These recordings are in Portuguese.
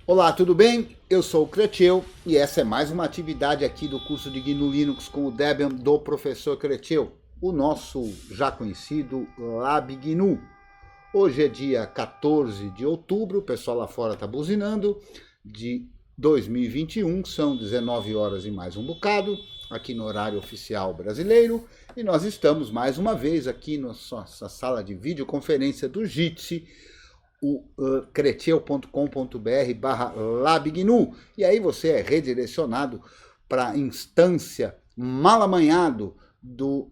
Olá, tudo bem? Eu sou o Creteu e essa é mais uma atividade aqui do curso de GNU Linux com o Debian do professor Creteu, o nosso já conhecido Lab GNU. Hoje é dia 14 de outubro, o pessoal lá fora está buzinando, de 2021, são 19 horas e mais um bocado, aqui no horário oficial brasileiro, e nós estamos mais uma vez aqui na nossa sala de videoconferência do Jitsi, o creteu.com.br/labgnu, e aí você é redirecionado para a instância mal amanhado do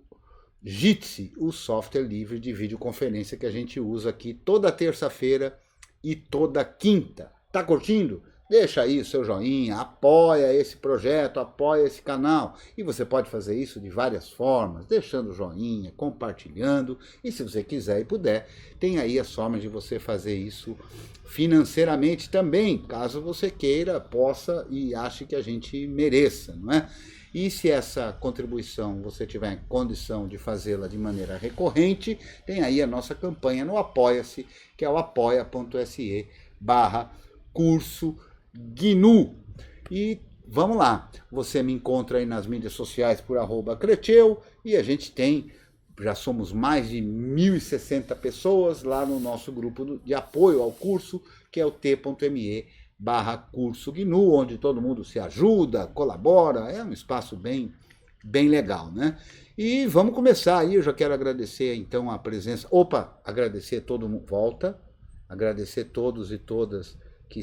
Jitsi, o software livre de videoconferência que a gente usa aqui toda terça-feira e toda quinta. Tá curtindo? Deixa aí o seu joinha, apoia esse projeto, apoia esse canal. E você pode fazer isso de várias formas, deixando o joinha, compartilhando. E se você quiser e puder, tem aí as formas de você fazer isso financeiramente também, caso você queira, possa e ache que a gente mereça, não é? E se essa contribuição você tiver condição de fazê-la de maneira recorrente, tem aí a nossa campanha no Apoia-se, que é o apoia.se/curso GNU. E vamos lá, você me encontra aí nas mídias sociais por @Creteu e a gente tem, já somos mais de 1.060 pessoas lá no nosso grupo de apoio ao curso, que é o t.me/curso GNU, onde todo mundo se ajuda, colabora, é um espaço bem legal, né? E vamos começar aí, eu já quero agradecer então a presença, agradecer todo mundo, agradecer todos e todas que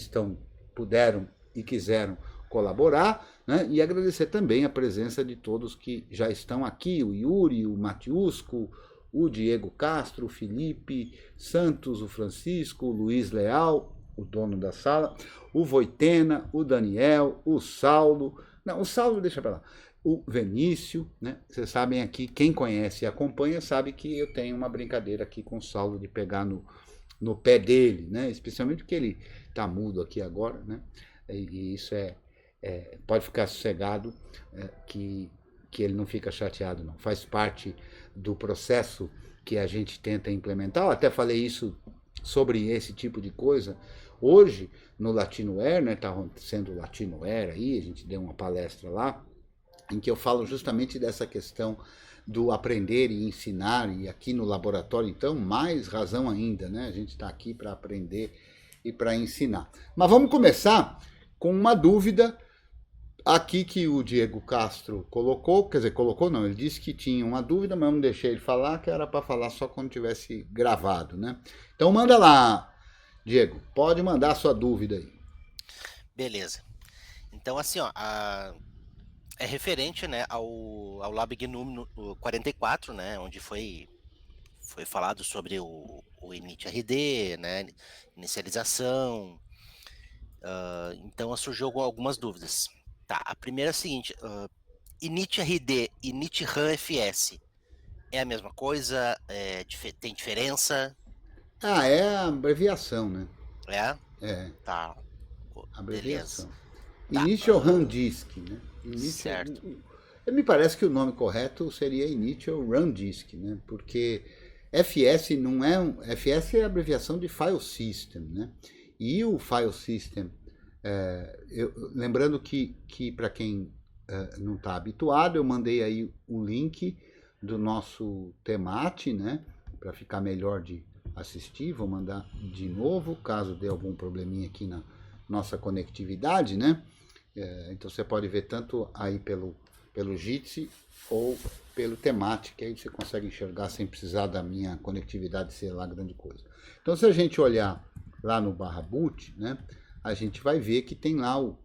puderam e quiseram colaborar, né? E agradecer também a presença de todos que já estão aqui, o Yuri, o Matiusco, o Diego Castro, o Felipe Santos, o Francisco, o Luiz Leal, o dono da sala, o Voitena, o Daniel, o Saulo, não, o Saulo deixa para lá, o Venício, né? Vocês sabem aqui, quem conhece e acompanha sabe que eu tenho uma brincadeira aqui com o Saulo de pegar no pé dele, né? Especialmente porque ele está mudo aqui agora, né? E isso pode ficar sossegado, que ele não fica chateado, não. Faz parte do processo que a gente tenta implementar. Eu até falei isso sobre esse tipo de coisa hoje no Latinoware, né? Está sendo o Latinoware aí, a gente deu uma palestra lá, em que eu falo justamente dessa questão do aprender e ensinar, e aqui no laboratório, então, mais razão ainda, né? A gente está aqui para aprender e para ensinar. Mas vamos começar com uma dúvida aqui que o Diego Castro colocou, quer dizer, colocou não, ele disse que tinha uma dúvida, mas eu não deixei ele falar, que era para falar só quando tivesse gravado, né? Então manda lá, Diego, pode mandar a sua dúvida aí. Beleza. Então, assim, ó, é referente, né, ao Lab GNU 44, né, onde foi falado sobre o init-rd, né, inicialização. Então, surgiu algumas dúvidas. Tá, a primeira é a seguinte, init-rd e init-RAM-fs é a mesma coisa? Tem diferença? É a abreviação, né? É? É, Tá, beleza. abreviação. Tá, Initial Run Disk, né? certo. Me parece que o nome correto seria Initial Run Disk, né? Porque FS não é FS é a abreviação de File System, né? E o File System, lembrando que para quem não está habituado, eu mandei aí o link do nosso temate, né? Para ficar melhor de assistir, vou mandar de novo, caso dê algum probleminha aqui na nossa conectividade, né? Então você pode ver tanto aí pelo Jitsi ou pelo Temate, que aí você consegue enxergar sem precisar da minha conectividade ser lá grande coisa. Então se a gente olhar lá no /boot, né, a gente vai ver que tem lá o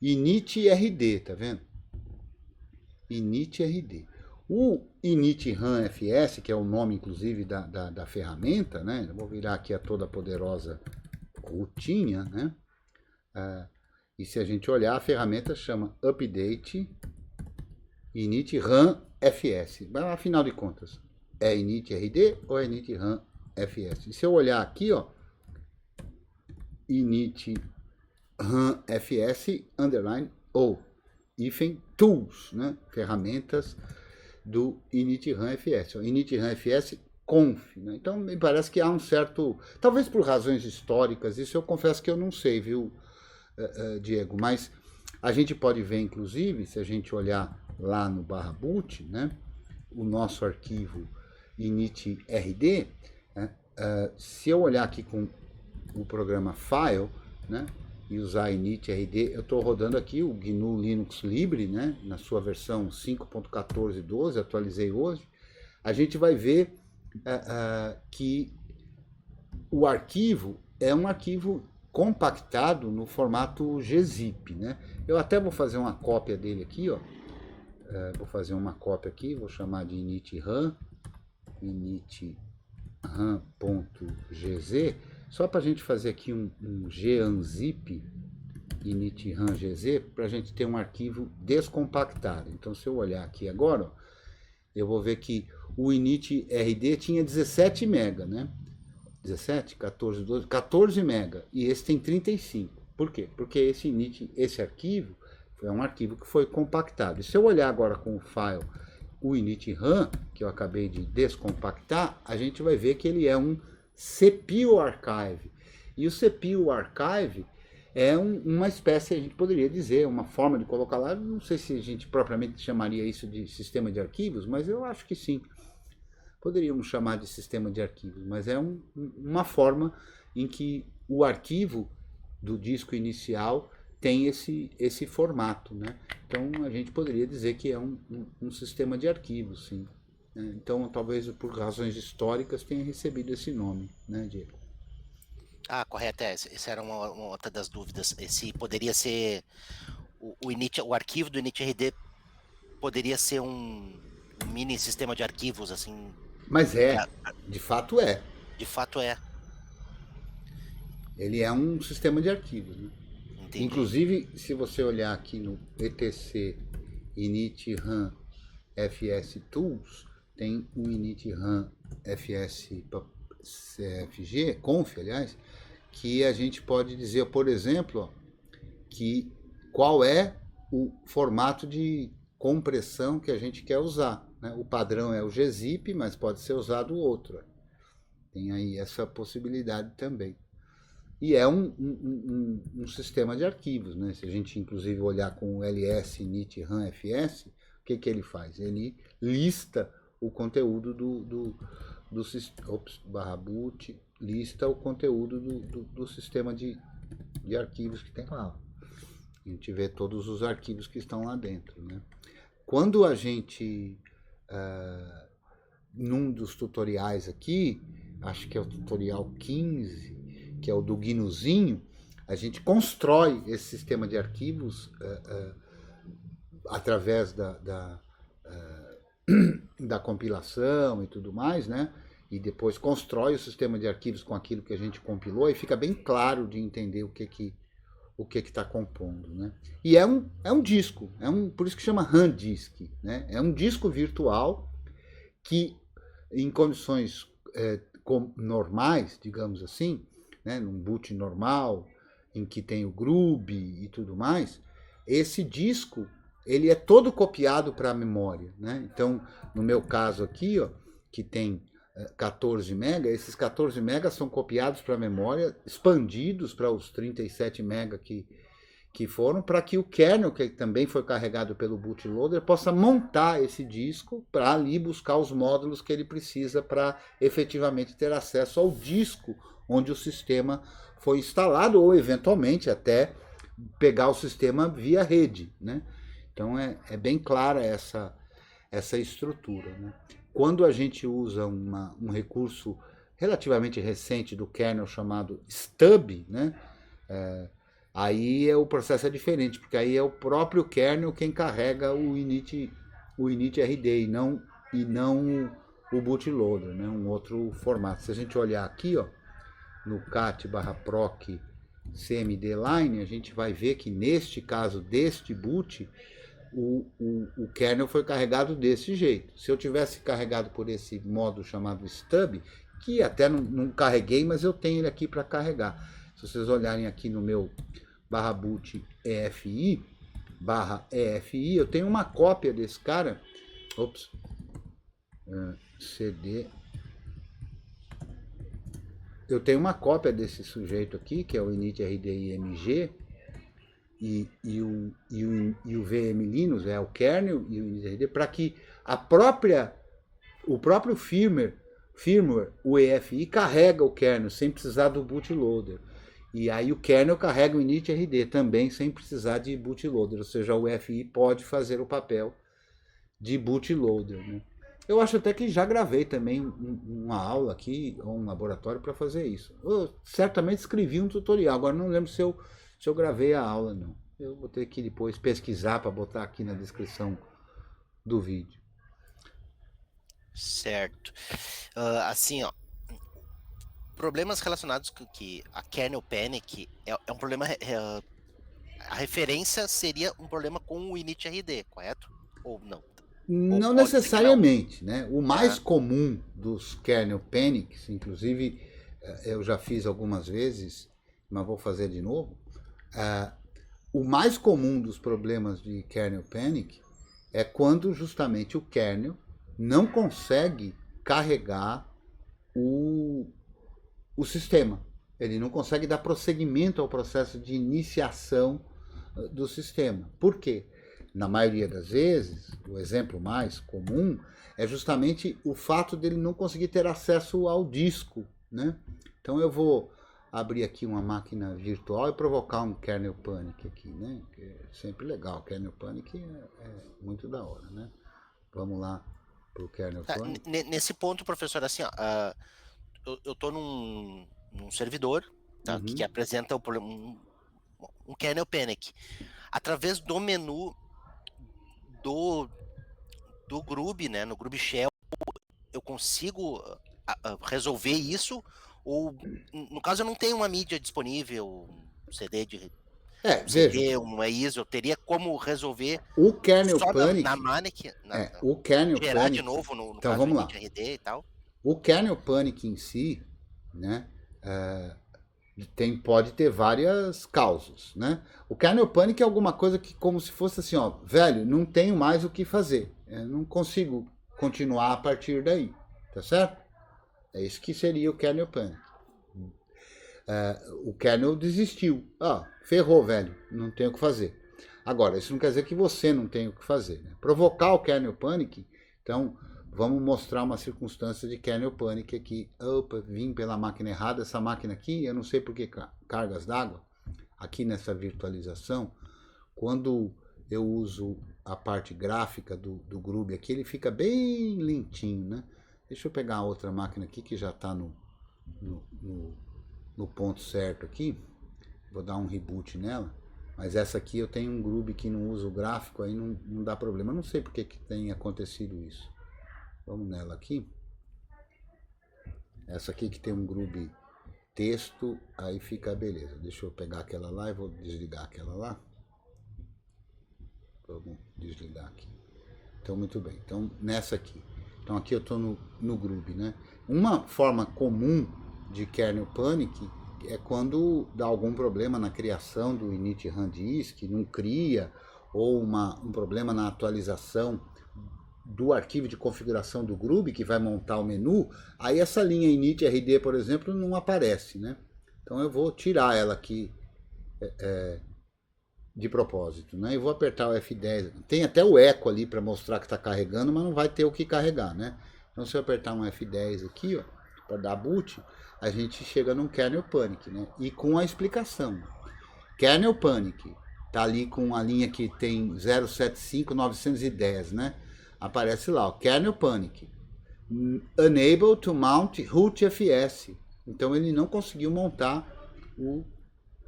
init-rd, tá vendo? Init-rd. O init-RAM-fs, que é o nome inclusive da ferramenta, né? Eu vou virar aqui a toda poderosa rutinha, né? E se a gente olhar, a ferramenta chama update init RAM fs. Mas, afinal de contas, é init rd ou é init RAM fs? E se eu olhar aqui, ó, init RAM fs underline ou hífen tools, né? Ferramentas do init RAM fs. Init RAM fs conf, né? Então me parece que há um certo, talvez por razões históricas, isso eu confesso que eu não sei, viu, Diego, mas a gente pode ver, inclusive, se a gente olhar lá no /boot, né, o nosso arquivo init.rd, né, se eu olhar aqui com o programa File, né, e usar init.rd, eu estou rodando aqui o GNU Linux Libre, né, na sua versão 5.14.12, atualizei hoje, a gente vai ver que o arquivo é um arquivo compactado no formato gzip, né? Eu até vou fazer uma cópia dele aqui, ó. Vou fazer uma cópia aqui, vou chamar de init.ram, init.ram.gz, só para a gente fazer aqui um gunzip, init.ram.gz, para a gente ter um arquivo descompactado. Então, se eu olhar aqui agora, ó, eu vou ver que o init.rd tinha 17 MB, né? 17, 14, 12, 14 MB, e esse tem 35. Por quê? Porque esse arquivo é um arquivo que foi compactado. E se eu olhar agora com o file, o init.ram, que eu acabei de descompactar, a gente vai ver que ele é um CPU archive. E o CPU archive é uma espécie, a gente poderia dizer, uma forma de colocar lá, não sei se a gente propriamente chamaria isso de sistema de arquivos, mas eu acho que sim. Poderíamos chamar de sistema de arquivos, mas é uma forma em que o arquivo do disco inicial tem esse formato, né? Então a gente poderia dizer que é um sistema de arquivos, sim. Então talvez por razões históricas tenha recebido esse nome, né, Diego? Correto, essa era uma outra das dúvidas. Esse poderia ser o arquivo do init.rd poderia ser um mini sistema de arquivos, assim. Mas de fato é. De fato é. Ele é um sistema de arquivos, né? Entendi. Inclusive, se você olhar aqui no etc init.ram fs tools, tem o init.ram fs cfg, conf, aliás, que a gente pode dizer, por exemplo, ó, que qual é o formato de compressão que a gente quer usar, né? O padrão é o gzip, mas pode ser usado outro. Tem aí essa possibilidade também. E é um sistema de arquivos, né? Se a gente inclusive olhar com o ls init.ram fs, o que ele faz? Ele lista o conteúdo do /boot, lista o conteúdo do sistema de arquivos que tem lá. A gente vê todos os arquivos que estão lá dentro, né? Quando a gente, num dos tutoriais aqui, acho que é o tutorial 15, que é o do GNUzinho, a gente constrói esse sistema de arquivos através da compilação e tudo mais, né? E depois constrói o sistema de arquivos com aquilo que a gente compilou e fica bem claro de entender o que está compondo, né? E é um disco, por isso que chama RAM Disk, né? É um disco virtual que, em condições normais, digamos assim, né, num boot normal, em que tem o Grub e tudo mais, esse disco ele é todo copiado para a memória, né? Então, no meu caso aqui, ó, que tem 14 MB, esses 14 MB são copiados para a memória, expandidos para os 37 MB que foram, para que o kernel, que também foi carregado pelo bootloader, possa montar esse disco para ali buscar os módulos que ele precisa para efetivamente ter acesso ao disco onde o sistema foi instalado, ou eventualmente até pegar o sistema via rede, né? Então é bem clara essa estrutura, né? Quando a gente usa um recurso relativamente recente do kernel chamado stub, né? Aí o processo é diferente, porque aí é o próprio kernel quem carrega o init.rd e não o bootloader, né? Um outro formato. Se a gente olhar aqui, ó, no cat/proc cmd-line, a gente vai ver que neste caso deste boot, o kernel foi carregado desse jeito. Se eu tivesse carregado por esse modo chamado stub, que até não carreguei, mas eu tenho ele aqui para carregar. Se vocês olharem aqui no meu /boot EFI, eu tenho uma cópia desse cara. Ops. CD. Eu tenho uma cópia desse sujeito aqui, que é o init.rd.img, o VM Linux, o kernel e o initRD, para que o próprio firmware, o EFI, carrega o kernel sem precisar do bootloader. E aí o kernel carrega o initRD também sem precisar de bootloader, ou seja, o EFI pode fazer o papel de bootloader. Né? Eu acho até que já gravei também uma aula aqui, ou um laboratório para fazer isso. Eu certamente escrevi um tutorial, agora não lembro se eu gravei a aula, não. Eu vou ter que depois pesquisar para botar aqui na descrição do vídeo. Certo. Assim, ó, problemas relacionados com que a kernel panic é um problema. A referência seria um problema com o initRD, correto? Ou não? Não necessariamente, né? O mais comum dos kernel panics, inclusive eu já fiz algumas vezes, mas vou fazer de novo. O mais comum dos problemas de kernel panic é quando justamente o kernel não consegue carregar o sistema. Ele não consegue dar prosseguimento ao processo de iniciação do sistema. Por quê? Na maioria das vezes, o exemplo mais comum é justamente o fato dele não conseguir ter acesso ao disco. Né? Então eu vou abrir aqui uma máquina virtual e provocar um kernel panic aqui, né? Que é sempre legal, kernel panic é muito da hora, né? Vamos lá pro kernel panic. Nesse ponto, professor, assim, ó, eu tô num servidor, tá, que apresenta um kernel panic. Através do menu do Groove, né, no Groove Shell, eu consigo resolver isso? Ou, no caso, eu não tenho uma mídia disponível, um CD veja, uma ISO, eu teria como resolver o kernel só panic, na Manic, o kernel gerar panic, de novo no então caso vamos do lá. initRD e tal? O kernel panic em si, né, pode ter várias causas, né? O kernel panic é alguma coisa que como se fosse assim, ó, velho, não tenho mais o que fazer, eu não consigo continuar a partir daí, tá certo? É isso que seria o kernel panic. O kernel desistiu, ferrou, velho, não tenho o que fazer. Agora, isso não quer dizer que você não tem o que fazer, né? Provocar o kernel panic, então vamos mostrar uma circunstância de kernel panic aqui. Opa, vim pela máquina errada. Essa máquina aqui, eu não sei por que cargas d'água. Aqui nessa virtualização, quando eu uso a parte gráfica do Groove aqui, ele fica bem lentinho, né? Deixa eu pegar a outra máquina aqui que já está no ponto certo aqui. Vou dar um reboot nela. Mas essa aqui eu tenho um Groove que não usa o gráfico, aí não dá problema. Eu não sei por que tem acontecido isso. Vamos nela aqui. Essa aqui que tem um Groove texto, aí fica beleza. Deixa eu pegar aquela lá e vou desligar aquela lá. Vamos desligar aqui. Então, muito bem. Então, nessa aqui. Então, aqui eu estou no Groove, né? Uma forma comum de kernel panic é quando dá algum problema na criação do init rundisk, não cria, ou um problema na atualização do arquivo de configuração do Groove, que vai montar o menu, aí essa linha initRD, por exemplo, não aparece, né? Então eu vou tirar ela aqui de propósito, né? Eu vou apertar o F10, tem até o eco ali para mostrar que está carregando, mas não vai ter o que carregar, né? Então se eu apertar um F10 aqui, ó, para dar boot, a gente chega num kernel panic, né? E com a explicação. Kernel panic tá ali com a linha que tem 075910, né? Aparece lá, ó, kernel panic. Unable to mount root FS. Então ele não conseguiu montar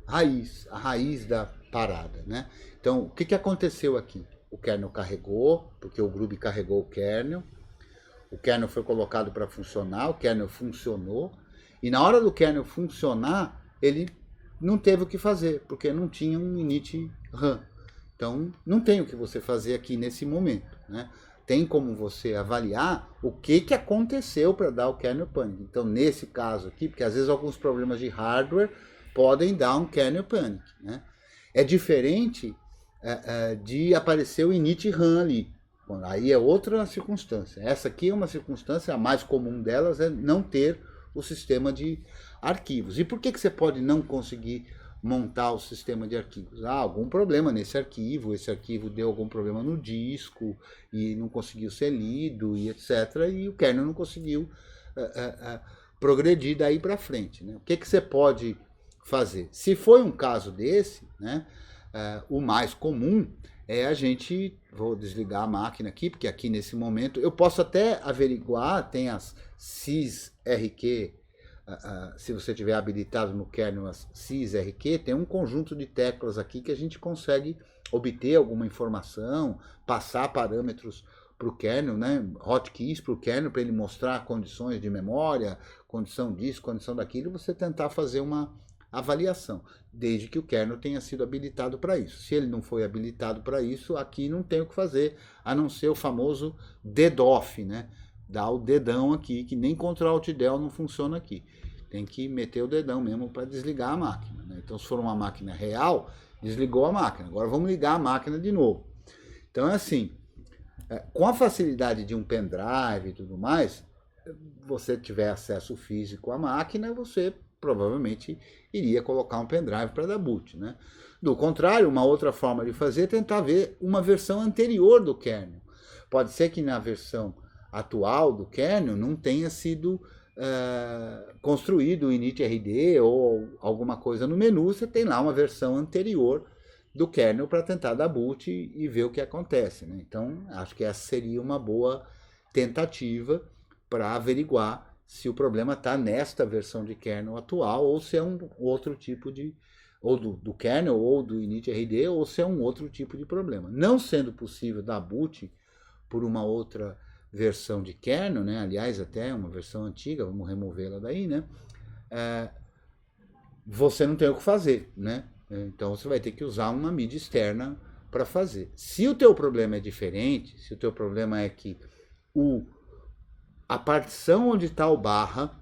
a raiz da parada, né? Então, o que aconteceu aqui? O kernel carregou, porque o Groove carregou o kernel foi colocado para funcionar, o kernel funcionou, e na hora do kernel funcionar, ele não teve o que fazer, porque não tinha um init RAM. Então, não tem o que você fazer aqui nesse momento, né? Tem como você avaliar o que aconteceu para dar o kernel panic. Então, nesse caso aqui, porque às vezes alguns problemas de hardware podem dar um kernel panic, né? É diferente de aparecer o init RAM ali. Bom, aí é outra circunstância. Essa aqui é uma circunstância, a mais comum delas é não ter o sistema de arquivos. E por que você pode não conseguir montar o sistema de arquivos. Algum problema nesse arquivo, esse arquivo deu algum problema no disco e não conseguiu ser lido e etc. E o kernel não conseguiu progredir daí para frente. Né? O que você pode fazer? Se foi um caso desse, né, o mais comum é a gente, vou desligar a máquina aqui, porque aqui nesse momento eu posso até averiguar, tem as sysrq, se você tiver habilitado no kernel as sysrq, tem um conjunto de teclas aqui que a gente consegue obter alguma informação, passar parâmetros para o kernel, né, hotkeys para o kernel, para ele mostrar condições de memória, condição disso, condição daquilo, e você tentar fazer uma avaliação, desde que o kernel tenha sido habilitado para isso. Se ele não foi habilitado para isso, aqui não tem o que fazer, a não ser o famoso DDoF, né? Dá o dedão aqui, que nem Ctrl-Alt-Del não funciona aqui. Tem que meter o dedão mesmo para desligar a máquina. Né? Então, se for uma máquina real, desligou a máquina. Agora vamos ligar a máquina de novo. Então, é assim, com a facilidade de um pendrive e tudo mais, você tiver acesso físico à máquina, você provavelmente iria colocar um pendrive para dar boot. Né? Do contrário, uma outra forma de fazer é tentar ver uma versão anterior do kernel. Pode ser que na versão atual do kernel não tenha sido construído o initrd ou alguma coisa no menu, você tem lá uma versão anterior do kernel para tentar dar boot e ver o que acontece. Né? Então, acho que essa seria uma boa tentativa para averiguar se o problema está nesta versão de kernel atual ou se é um outro tipo de, ou do kernel ou do initrd, ou se é um outro tipo de problema. Não sendo possível dar boot por uma outra versão de kernel, né? Aliás, até uma versão antiga, vamos removê-la daí, né? Você não tem o que fazer, né? Então você vai ter que usar uma mídia externa para fazer. Se o teu problema é diferente, se o teu problema é que a partição onde está o barra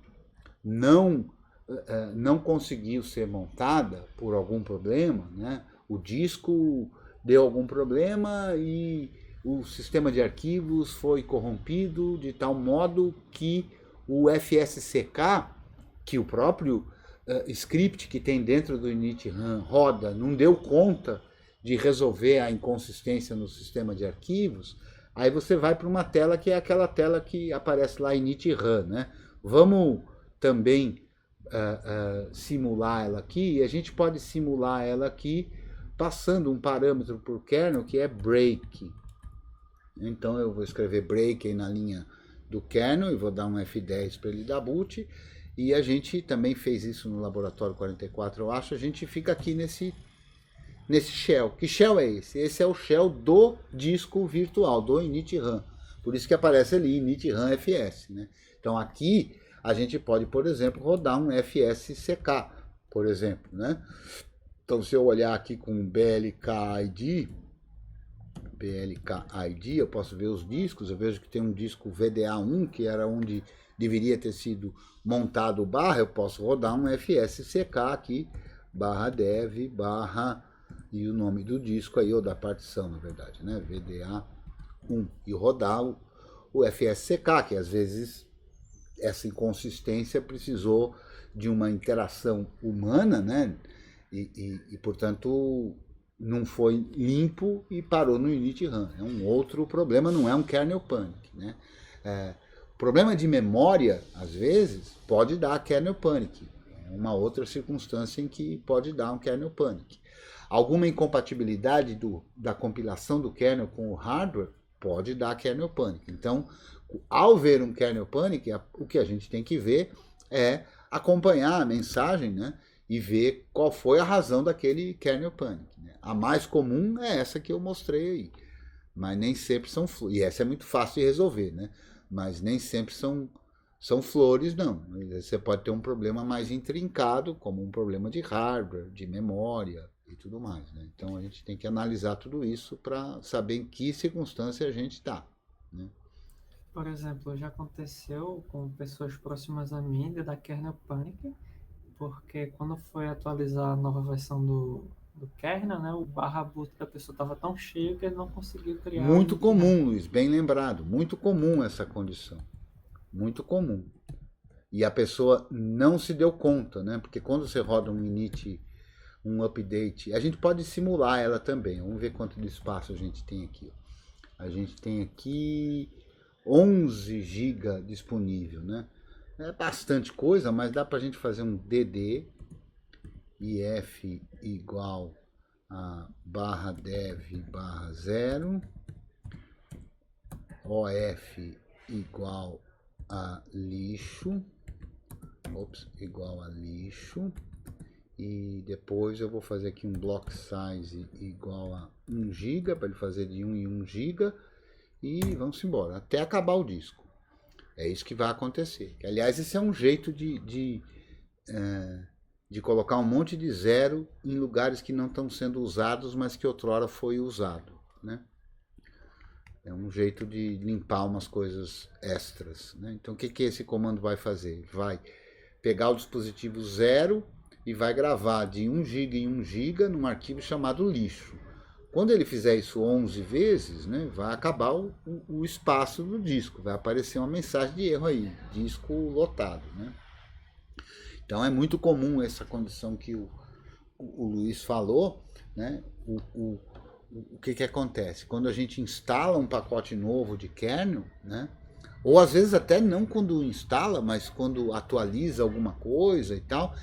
não conseguiu ser montada por algum problema, né? O disco deu algum problema e o sistema de arquivos foi corrompido de tal modo que o FSCK, que o próprio script que tem dentro do init-RAM roda, não deu conta de resolver a inconsistência no sistema de arquivos, aí você vai para uma tela que é aquela tela que aparece lá init-RAM. Né? Vamos também simular ela aqui, e a gente pode simular ela aqui passando um parâmetro para o kernel que é break. Então eu vou escrever break aí na linha do kernel e vou dar um F10 para ele dar boot. E a gente também fez isso no laboratório 44, eu acho. A gente fica aqui nesse shell. Que shell é esse? Esse é o shell do disco virtual, do init-RAM. Por isso que aparece ali init-RAM FS. Né? Então aqui a gente pode, por exemplo, rodar um FSCK, por exemplo. Né? Então se eu olhar aqui com BLK ID, eu posso ver os discos, eu vejo que tem um disco VDA1, que era onde deveria ter sido montado o barra, eu posso rodar um FSCK aqui, /dev, e o nome do disco aí, ou da partição, na verdade, né, VDA1, e rodar o FSCK, que às vezes essa inconsistência precisou de uma interação humana, né, e portanto não foi limpo e parou no init-RAM. É um outro problema, não é um kernel panic. Né? Problema de memória, às vezes, pode dar kernel panic. É uma outra circunstância em que pode dar um kernel panic. Alguma incompatibilidade da compilação do kernel com o hardware pode dar kernel panic. Então, ao ver um kernel panic, o que a gente tem que ver é acompanhar a mensagem, né? E ver qual foi a razão daquele kernel panic. Né? A mais comum é essa que eu mostrei aí, mas nem sempre são flores. E essa é muito fácil de resolver, né? Mas nem sempre são flores, não. Você pode ter um problema mais intrincado, como um problema de hardware, de memória e tudo mais. Né? Então a gente tem que analisar tudo isso para saber em que circunstância a gente está. Né? Por exemplo, já aconteceu com pessoas próximas a mim de dar kernel panic, porque quando foi atualizar a nova versão do kernel, né, o barra boot da pessoa estava tão cheio que ele não conseguiu criar. Muito comum, Luiz, bem lembrado. Muito comum essa condição. Muito comum. E a pessoa não se deu conta, né? Porque quando você roda um init um update. A gente pode simular ela também. Vamos ver quanto de espaço a gente tem aqui. A gente tem aqui 11 GB disponível, né? É bastante coisa, mas dá para a gente fazer um dd if igual a /dev/0 of igual a lixo, igual a lixo, e depois eu vou fazer aqui um block size igual a 1 GB para ele fazer de 1 em 1 GB e vamos embora até acabar o disco. É isso que vai acontecer. Aliás, esse é um jeito de colocar um monte de zero em lugares que não estão sendo usados, mas que outrora foi usado, né? É um jeito de limpar umas coisas extras, né? Então, o que esse comando vai fazer? Vai pegar o dispositivo 0 e vai gravar de 1 GB em 1 GB num arquivo chamado lixo. Quando ele fizer isso 11 vezes, né, vai acabar o espaço do disco, vai aparecer uma mensagem de erro aí, disco lotado, né? Então é muito comum essa condição que o Luiz falou, né? O que acontece? Quando a gente instala um pacote novo de kernel, né? Ou às vezes até não quando instala, mas quando atualiza alguma coisa e tal,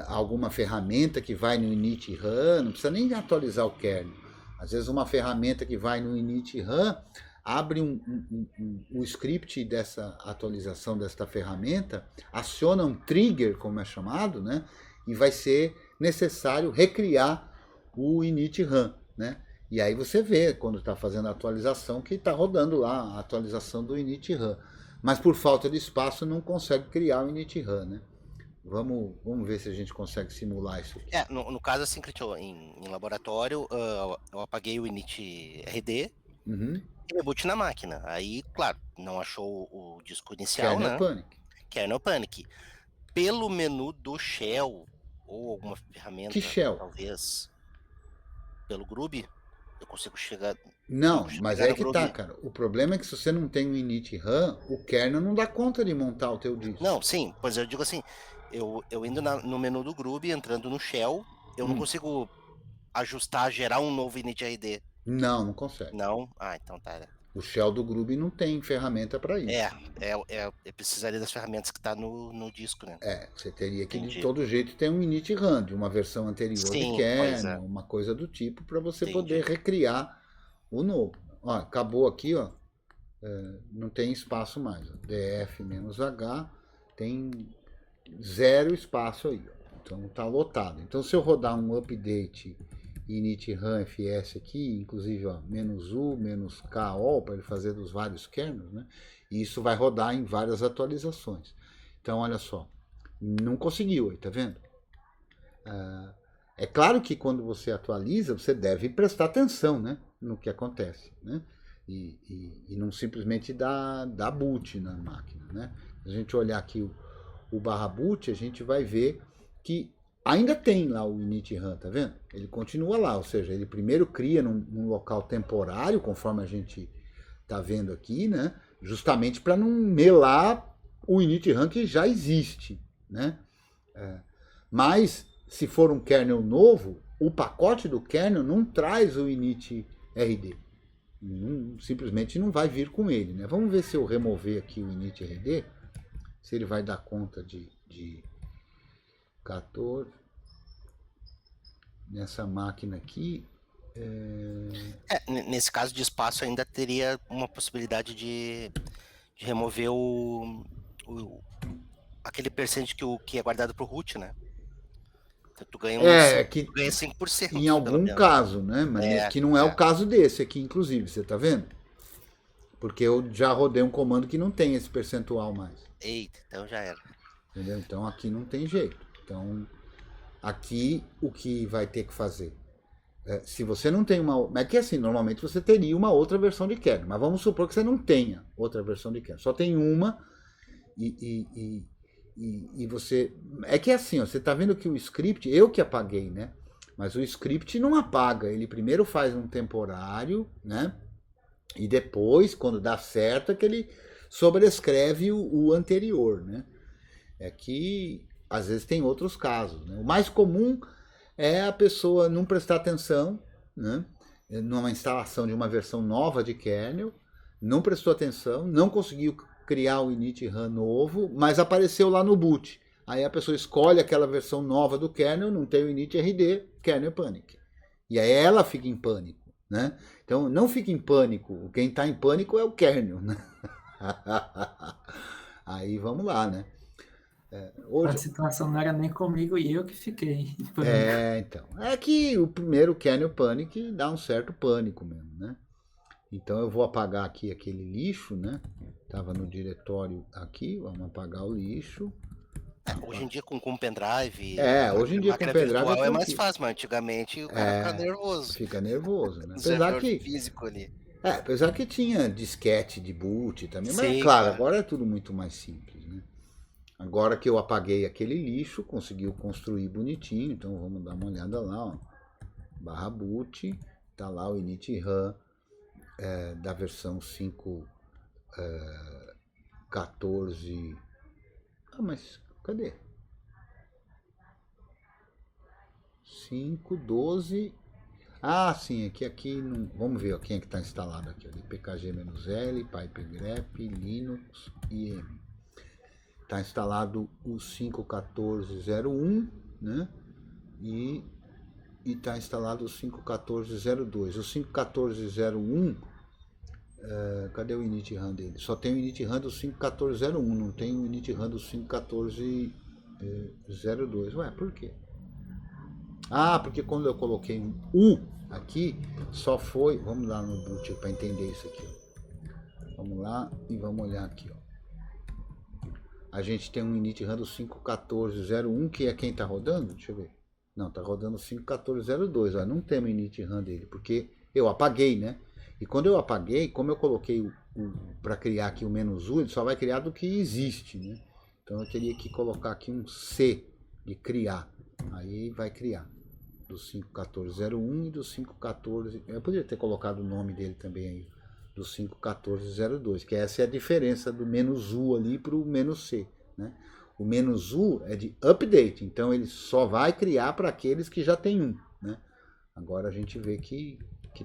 alguma ferramenta que vai no init-run, não precisa nem atualizar o kernel. Às vezes uma ferramenta que vai no init-run abre o script dessa atualização desta ferramenta, aciona um trigger, como é chamado, né? E vai ser necessário recriar o init-run, né? E aí você vê, quando está fazendo a atualização, que está rodando lá a atualização do init-run. Mas por falta de espaço não consegue criar o init-run, né? Vamos ver se a gente consegue simular isso aqui. No caso, assim, em laboratório, eu apaguei o init-rd e reboot na máquina. Aí, claro, não achou o disco inicial, Kernel né? Panic. Kernel Panic. Pelo menu do shell, ou alguma ferramenta, Que shell? talvez, pelo Groovy, eu consigo chegar... Não, mas é que tá, cara. O problema é que se você não tem o init-run, o kernel não dá conta de montar o teu disco. Não, sim, pois eu digo assim, eu indo no menu do Groovy, entrando no shell, eu não consigo ajustar, gerar um novo init-rd. Não consegue. Não? Ah, então tá. O shell do Groovy não tem ferramenta para isso. Eu precisaria das ferramentas que tá no disco, né? Você teria que de todo jeito ter um init-run de uma versão anterior de kernel, uma coisa do tipo, para você poder recriar o novo. Ó, acabou aqui, ó. Não tem espaço mais. Ó. df-h tem 0 espaço aí. Ó. Então tá lotado. Então se eu rodar um update init-run fs aqui, inclusive ó, -u, -ko, para ele fazer dos vários kernels, né? E isso vai rodar em várias atualizações. Então olha só, não conseguiu aí, tá vendo? É claro que quando você atualiza, você deve prestar atenção, né, no que acontece, né? E não simplesmente dar boot na máquina, né? Se a gente olhar aqui o /boot, a gente vai ver que ainda tem lá o init-run, tá vendo? Ele continua lá, ou seja, ele primeiro cria num local temporário, conforme a gente tá vendo aqui, né? Justamente para não melar o init-run que já existe, né? Mas se for um kernel novo, o pacote do kernel não traz o init-rd. Simplesmente não vai vir com ele, né? Vamos ver se eu remover aqui o init-rd, se ele vai dar conta de 14 nessa máquina aqui. Nesse caso de espaço ainda teria uma possibilidade de remover aquele percent que é guardado pro root, né? Então, tu ganha tu ganha 5%. Em algum caso, né? Mas que não é o caso desse aqui, inclusive, você tá vendo? Porque eu já rodei um comando que não tem esse percentual mais. Eita, então já era. Entendeu? Então aqui não tem jeito. Então aqui o que vai ter que fazer? Se você não tem uma... É que assim, normalmente você teria uma outra versão de kernel, mas vamos supor que você não tenha outra versão de kernel. Só tem uma e você... É que assim, ó, você está vendo que o script, eu que apaguei, né? Mas o script não apaga. Ele primeiro faz um temporário, né? E depois, quando dá certo, é que ele sobrescreve o anterior, né? É que às vezes tem outros casos, né? O mais comum é a pessoa não prestar atenção, né, numa instalação de uma versão nova de kernel, não prestou atenção, não conseguiu criar o init-RAM novo, mas apareceu lá no boot. Aí a pessoa escolhe aquela versão nova do kernel, não tem o init-rd, kernel panic. E aí ela fica em pânico, né? Então não fica em pânico, quem está em pânico é o kernel, né? Aí vamos lá, né? A situação não era nem comigo e eu que fiquei em pânico. Então. É que o primeiro kernel panic dá um certo pânico mesmo, né? Então eu vou apagar aqui aquele lixo, né? Tava no diretório aqui, vamos apagar o lixo. Hoje em dia com pendrive, hoje em dia com pendrive virtual é mais fácil, mas antigamente o cara fica nervoso. Fica nervoso, né? Apesar que físico ali. Apesar que tinha disquete de boot também, mas Sim, claro, agora é tudo muito mais simples, né? Agora que eu apaguei aquele lixo, conseguiu construir bonitinho, então vamos dar uma olhada lá, ó. /boot, tá lá o init-RAM da versão 5.14. Mas cadê? 5.12. Sim, aqui não, vamos ver quem é que está instalado aqui. pkg-l, pipegrep, linux e m. Está instalado o 5.14.01, né? E está instalado o 5.14.02. O 5.14.01, cadê o init-RAM dele? Só tem o init-RAM do 5.14.01, não tem o init-RAM do 5.14.02. Ué, por quê? Porque quando eu coloquei um U aqui, só foi... Vamos lá no boot para entender isso aqui. Vamos lá e vamos olhar aqui, ó. A gente tem um init-RAM do 5.14.01, que é quem está rodando? Deixa eu ver. Não, está rodando 5.14.02. Não tem o init-RAM dele, porque eu apaguei, né? E quando eu apaguei, como eu coloquei para criar aqui o "-u", ele só vai criar do que existe, né? Então eu teria que colocar aqui um C de criar. Aí vai criar. Do 5.14.01 e do 5.14... Eu poderia ter colocado o nome dele também aí. Do 5.14.02, que essa é a diferença do "-u" ali para o "-c", né? O "-u" é de update, então ele só vai criar para aqueles que já tem um, né? Agora a gente vê que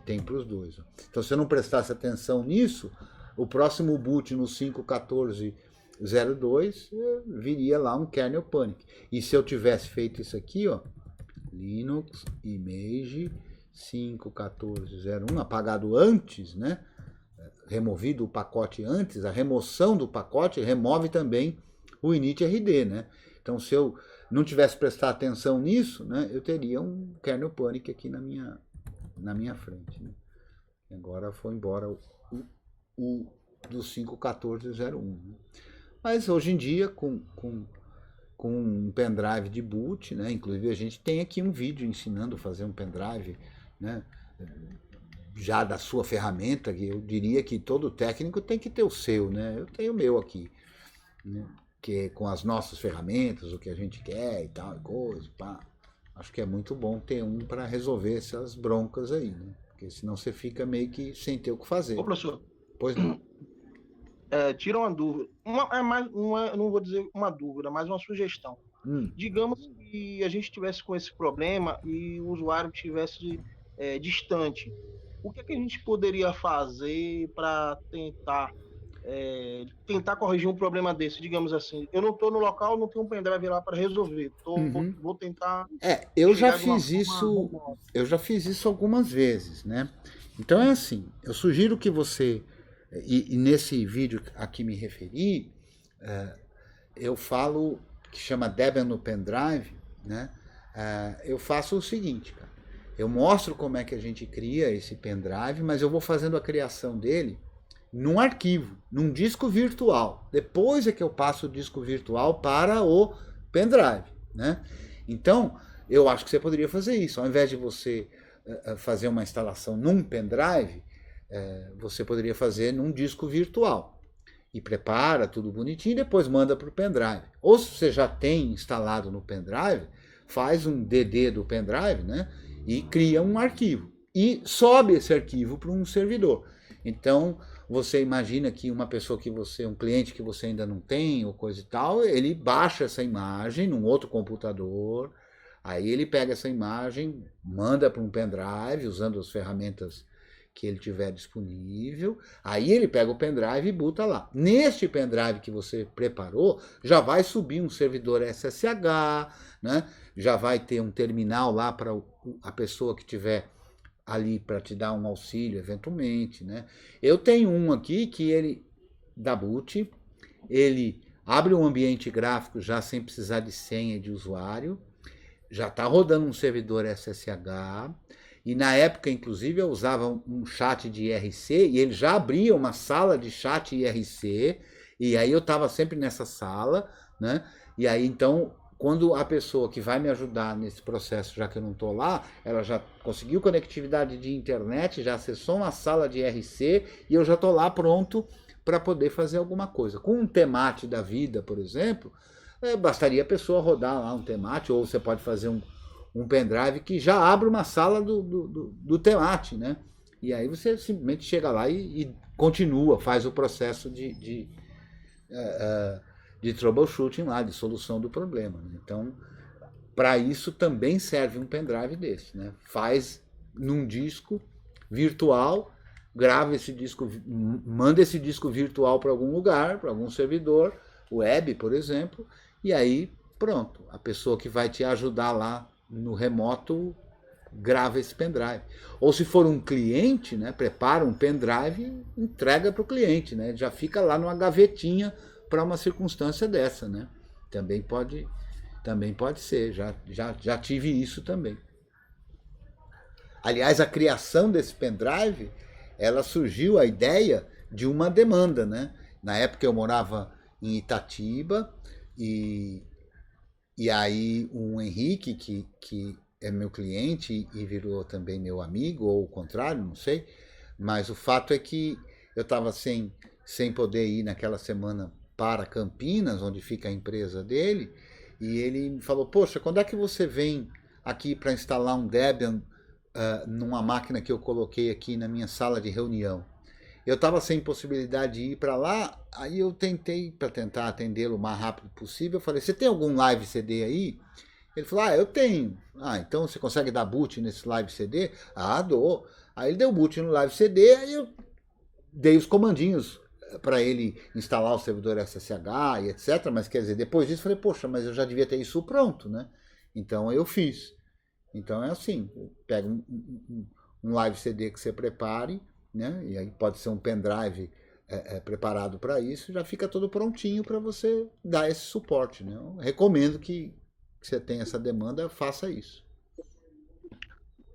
tem para os dois. Ó. Então se eu não prestasse atenção nisso, o próximo boot no 5.14.02 viria lá um kernel panic. E se eu tivesse feito isso aqui, ó, Linux image 5.14.01, apagado antes, né? Removido o pacote antes, a remoção do pacote remove também o init-rd, né? Então, se eu não tivesse prestado atenção nisso, né, eu teria um kernel panic aqui na minha frente, né? Agora foi embora o do 5.14.01. Né? Mas hoje em dia, com um pendrive de boot, né? Inclusive a gente tem aqui um vídeo ensinando a fazer um pendrive, né? Já da sua ferramenta, que eu diria que todo técnico tem que ter o seu, né? Eu tenho o meu aqui, né? Que é com as nossas ferramentas, o que a gente quer e tal, coisa, pá. Acho que é muito bom ter um para resolver essas broncas aí, né? Porque senão você fica meio que sem ter o que fazer. Ô, professor. Pois não. Tira uma dúvida. Não vou dizer uma dúvida, mas uma sugestão. Digamos que a gente tivesse com esse problema e o usuário estivesse distante. O que a gente poderia fazer para tentar corrigir um problema desse? Digamos assim, eu não estou no local, não tenho um pendrive lá para resolver. Vou tentar... Eu já fiz isso algumas vezes, né? Então é assim, eu sugiro que você... E nesse vídeo a que me referi, eu falo, que chama Debian no Pendrive, né? Eu faço o seguinte, cara. Eu mostro como é que a gente cria esse pendrive, mas eu vou fazendo a criação dele num arquivo, num disco virtual. Depois é que eu passo o disco virtual para o pendrive, né? Então, eu acho que você poderia fazer isso. Ao invés de você fazer uma instalação num pendrive, você poderia fazer num disco virtual. E prepara tudo bonitinho e depois manda para o pendrive. Ou se você já tem instalado no pendrive, faz um DD do pendrive, né? E cria um arquivo. E sobe esse arquivo para um servidor. Então, você imagina que uma pessoa um cliente que você ainda não tem, ou coisa e tal, ele baixa essa imagem num outro computador, Aí ele pega essa imagem, manda para um pendrive, usando as ferramentas que ele tiver disponível. Aí ele pega o pendrive e bota lá. Neste pendrive que você preparou, já vai subir um servidor SSH, né? Já vai ter um terminal lá para a pessoa que tiver ali para te dar um auxílio eventualmente, né? Eu tenho um aqui que ele dá boot, ele abre um ambiente gráfico já sem precisar de senha de usuário, já está rodando um servidor SSH, e na época, inclusive, eu usava um chat de IRC, e ele já abria uma sala de chat IRC, e aí eu estava sempre nessa sala, né? E aí, então, quando a pessoa que vai me ajudar nesse processo, já que eu não estou lá, ela já conseguiu conectividade de internet, já acessou uma sala de IRC, e eu já estou lá pronto para poder fazer alguma coisa. Com um temate da vida, por exemplo, bastaria a pessoa rodar lá um temate, ou você pode fazer um pendrive que já abre uma sala do temate, né? E aí você simplesmente chega lá e continua, faz o processo de troubleshooting lá, de solução do problema, né? Então, para isso também serve um pendrive desse, né? Faz num disco virtual, grava esse disco, manda esse disco virtual para algum lugar, para algum servidor, web, por exemplo, e aí pronto, a pessoa que vai te ajudar lá no remoto grava esse pendrive. Ou se for um cliente, né, prepara um pendrive e entrega para o cliente, né? Já fica lá numa gavetinha para uma circunstância dessa, né? Também pode ser, já tive isso também. Aliás, a criação desse pendrive, ela surgiu a ideia de uma demanda, né? Na época eu morava em Itatiba e aí o Henrique, que é meu cliente e virou também meu amigo, ou o contrário, não sei, mas o fato é que eu estava sem poder ir naquela semana para Campinas, onde fica a empresa dele, e ele me falou, poxa, quando é que você vem aqui para instalar um Debian numa máquina que eu coloquei aqui na minha sala de reunião? Eu estava sem possibilidade de ir para lá, aí eu tentei, para tentar atendê-lo o mais rápido possível, eu falei, você tem algum live CD aí? Ele falou, eu tenho. Então você consegue dar boot nesse live CD? Dou. Aí ele deu boot no live CD, aí eu dei os comandinhos para ele instalar o servidor SSH e etc. Mas quer dizer, depois disso eu falei, poxa, mas eu já devia ter isso pronto, né? Então eu fiz. Então é assim, pega um live CD que você prepare, né? E aí pode ser um pendrive preparado para isso, já fica todo prontinho para você dar esse suporte, né? Eu recomendo que você tenha essa demanda, faça isso.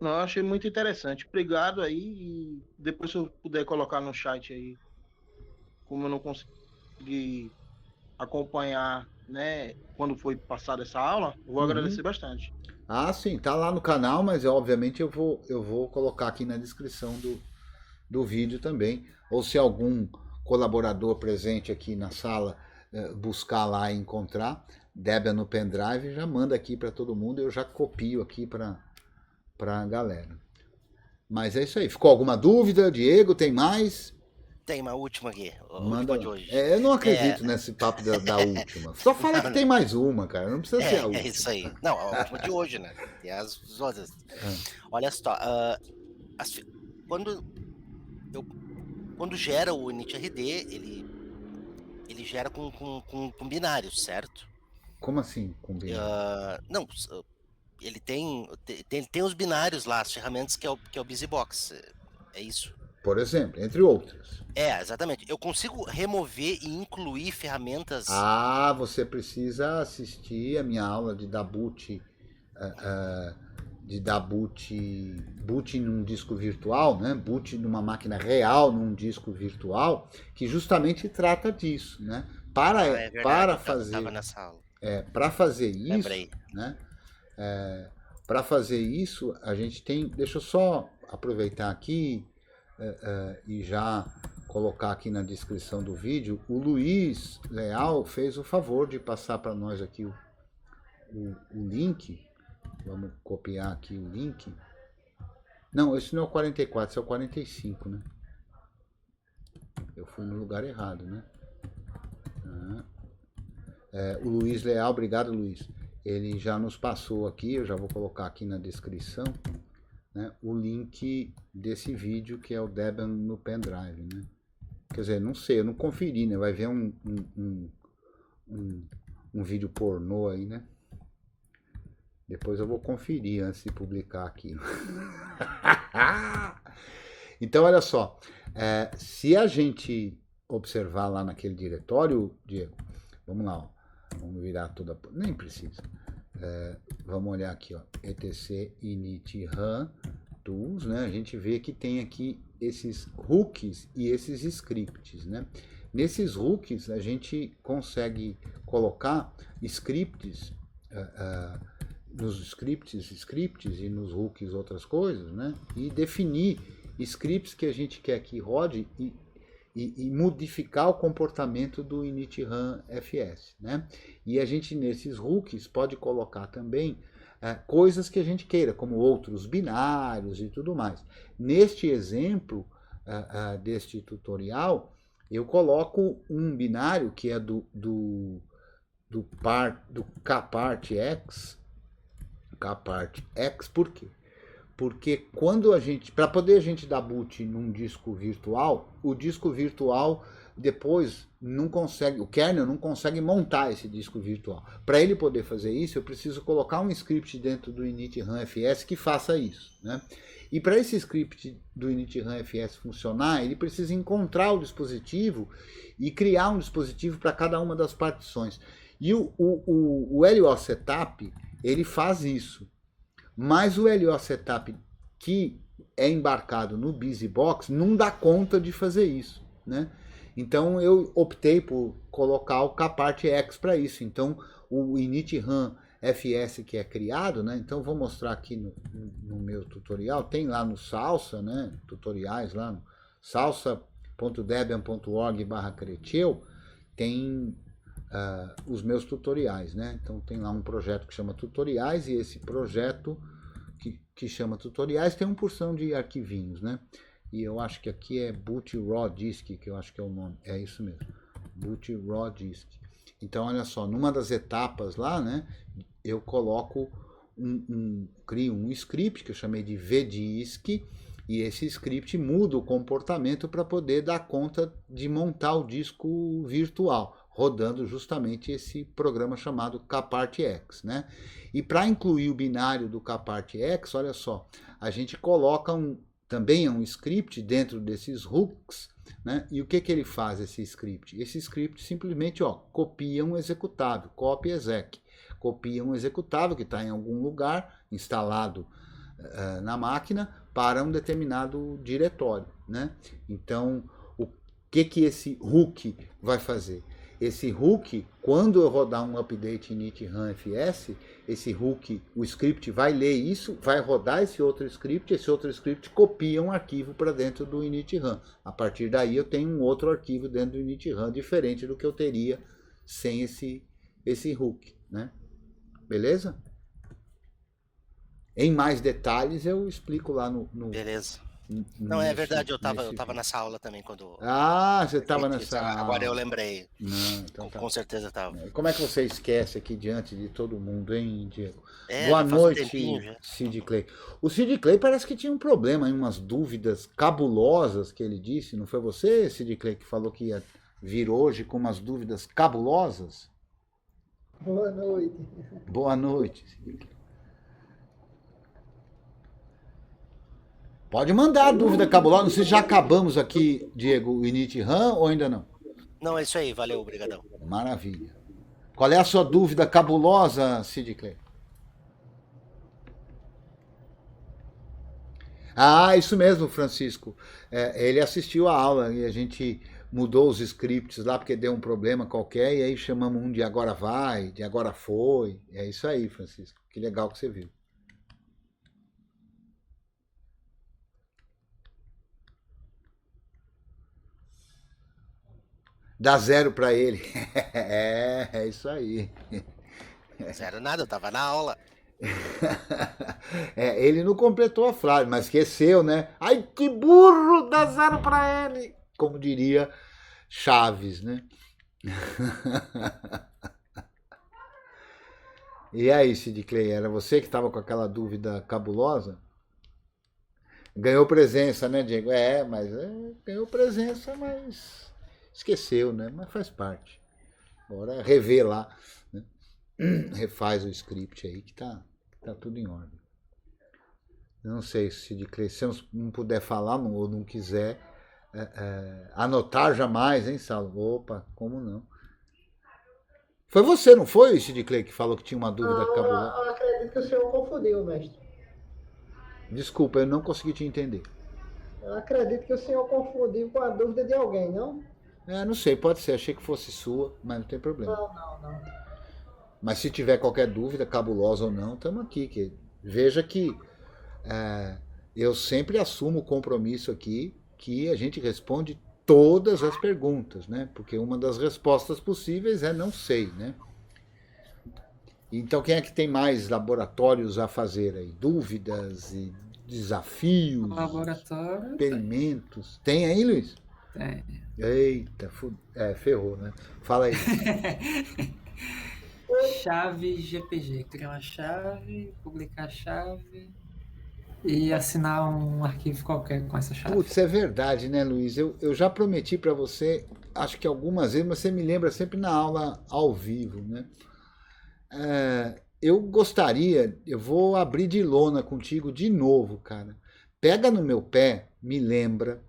Não, eu achei muito interessante. Obrigado aí. E depois, se eu puder colocar no chat aí, como eu não consegui acompanhar, né, quando foi passada essa aula, eu vou agradecer bastante. Sim, tá lá no canal, mas obviamente eu vou colocar aqui na descrição do vídeo também. Ou se algum colaborador presente aqui na sala buscar lá e encontrar, Debian no pendrive, já manda aqui para todo mundo, eu já copio aqui para a galera. Mas é isso aí. Ficou alguma dúvida, Diego? Tem mais? Tem uma última aqui, Manda última de hoje. Eu não acredito nesse papo da última. Só fala que tem mais uma, cara. Não precisa ser a última. É isso aí. Não, a última de hoje, né? E as outras. Olha só, quando gera o initRD, ele gera com binários, certo? Como assim com binários? Não, ele tem os binários lá, as ferramentas que é o BusyBox. É isso. Por exemplo, entre outras. Exatamente. Eu consigo remover e incluir ferramentas. Você precisa assistir a minha aula de dar boot, boot num disco virtual, né? Boot numa máquina real num disco virtual, que justamente trata disso, né? Para fazer. Estava nessa aula. Para fazer isso, Lembrei. né? Para fazer isso, a gente tem. Deixa eu só aproveitar aqui e já colocar aqui na descrição do vídeo. O Luiz Leal fez o favor de passar para nós aqui o link. Vamos copiar aqui o link. Não, esse não é o 44, esse é o 45, né? Eu fui no lugar errado, né? O Luiz Leal, obrigado, Luiz. ele já nos passou aqui, eu já vou colocar aqui na descrição, né, o link desse vídeo que é o Debian no pendrive, né? Quer dizer, não sei, eu não conferi, né? Vai ver um vídeo pornô aí, né? Depois eu vou conferir antes de publicar aqui. Então, olha só, se a gente observar lá naquele diretório, Diego, vamos lá, ó, vamos virar toda... Nem precisa. Vamos olhar aqui, ó, etc init run tools, né? A gente vê que tem aqui esses hooks e esses scripts, né? Nesses hooks a gente consegue colocar scripts, nos scripts e nos hooks outras coisas, né? E definir scripts que a gente quer que rode e modificar o comportamento do init-run fs, né? E a gente nesses hooks pode colocar também coisas que a gente queira, como outros binários e tudo mais. Neste exemplo deste tutorial, eu coloco um binário que é do kpart-x. Kpart-x, por quê? Porque quando para poder a gente dar boot num disco virtual, o disco virtual depois não consegue, o kernel não consegue montar esse disco virtual. Para ele poder fazer isso, eu preciso colocar um script dentro do init-run fs que faça isso, né? E para esse script do init-run fs funcionar, ele precisa encontrar o dispositivo e criar um dispositivo para cada uma das partições. E o LO Setup, ele faz isso. Mas o LO Setup que é embarcado no BusyBox não dá conta de fazer isso, né? Então eu optei por colocar o kpart-x para isso. Então o init-run fs que é criado, né? Então vou mostrar aqui no meu tutorial, tem lá no Salsa, né? Tutoriais lá no salsa.debian.org/creteu, tem os meus tutoriais, né? Então tem lá um projeto que chama tutoriais e esse projeto que chama tutoriais tem uma porção de arquivinhos, né? E eu acho que aqui é boot raw disk, que eu acho que é o nome, é isso mesmo, boot raw disk. Então olha só, numa das etapas lá, né, eu coloco crio um script que eu chamei de vdisk, e esse script muda o comportamento para poder dar conta de montar o disco virtual, rodando justamente esse programa chamado kpart-x, né? E para incluir o binário do kpart-x, olha só, a gente coloca também um script dentro desses hooks, né? E o que ele faz, esse script? Esse script simplesmente copia um executável, copy exec. Copia um executável que está em algum lugar, instalado na máquina, para um determinado diretório, né? Então, o que esse hook vai fazer? Esse hook, quando eu rodar um update init-run fs, esse hook, o script vai ler isso, vai rodar esse outro script copia um arquivo para dentro do init-run. A partir daí eu tenho um outro arquivo dentro do init-run, diferente do que eu teria sem esse hook, né? Beleza? Em mais detalhes eu explico lá no Beleza. Não, é verdade, eu tava nessa aula também quando... Ah, você estava nessa aula. Agora eu lembrei. Não, então com certeza estava. Como é que você esquece aqui diante de todo mundo, hein, Diego? É, Boa noite, Sid Clay. O Sid Clay parece que tinha um problema, umas dúvidas cabulosas que ele disse. Não foi você, Sid Clay, que falou que ia vir hoje com umas dúvidas cabulosas? Boa noite. Boa noite, Sid Clay. Pode mandar a dúvida cabulosa. Não sei se já acabamos aqui, Diego, o init-run ou ainda não? Não, é isso aí. Valeu, obrigadão. Maravilha. Qual é a sua dúvida cabulosa, Sid Clay? Ah, isso mesmo, Francisco. Ele assistiu a aula e a gente mudou os scripts lá porque deu um problema qualquer e aí chamamos um de agora vai, de agora foi. É isso aí, Francisco. Que legal que você viu. Dá 0 para ele. É isso aí. 0 nada, eu tava na aula. Ele não completou a frase, mas esqueceu, né? Ai, que burro, dá 0 para ele. Como diria Chaves, né? E aí, Sid Clay, era você que estava com aquela dúvida cabulosa? Ganhou presença, né, Diego? Ganhou presença, mas esqueceu, né? Mas faz parte. Agora rever lá, né? Refaz o script aí que tá tudo em ordem. Eu não sei se de Clay, se eu não puder falar ou não quiser anotar jamais, hein, Saulo? Opa, como não? Foi você, não foi, Sid Clay, que falou que tinha uma dúvida cabulosa? Eu acredito que o senhor confundiu, mestre. Desculpa, eu não consegui te entender. Eu acredito que o senhor confundiu com a dúvida de alguém, não? Não sei, pode ser, achei que fosse sua, mas não tem problema. Não. Mas se tiver qualquer dúvida, cabulosa ou não, estamos aqui. Veja que eu sempre assumo o compromisso aqui que a gente responde todas as perguntas, né? Porque uma das respostas possíveis é não sei, né? Então quem é que tem mais laboratórios a fazer aí? Dúvidas e desafios? Laboratório. Experimentos. Tem aí, Luiz? Tem. Eita, ferrou, né? Fala aí. Chave GPG. Criar uma chave, publicar a chave e assinar um arquivo qualquer com essa chave. Putz, é verdade, né, Luiz? Eu já prometi para você, acho que algumas vezes, mas você me lembra sempre na aula ao vivo, né? Eu gostaria, eu vou abrir de lona contigo de novo, cara. Pega no meu pé, me lembra,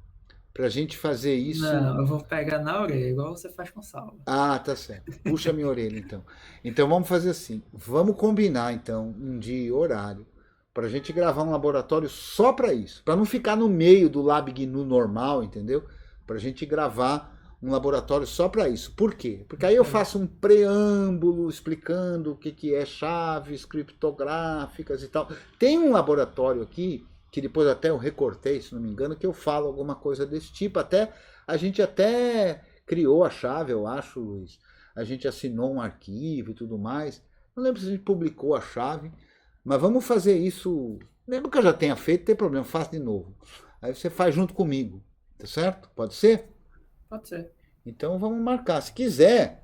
pra gente fazer isso. Não, eu vou pegar na orelha, igual você faz com o Saulo. Ah, tá certo. Puxa minha orelha, então. Então vamos fazer assim. Vamos combinar, então, um dia e horário pra gente gravar um laboratório só pra isso. Pra não ficar no meio do Lab GNU normal, entendeu? Pra gente gravar um laboratório só para isso. Por quê? Porque aí eu faço um preâmbulo explicando o que é chaves criptográficas e tal. Tem um laboratório aqui, que depois até eu recortei, se não me engano, que eu falo alguma coisa desse tipo. A gente até criou a chave, eu acho, Luiz. A gente assinou um arquivo e tudo mais. Não lembro se a gente publicou a chave, mas vamos fazer isso. Mesmo que eu já tenha feito, não tem problema, faço de novo. Aí você faz junto comigo, tá certo? Pode ser? Pode ser. Então vamos marcar. Se quiser,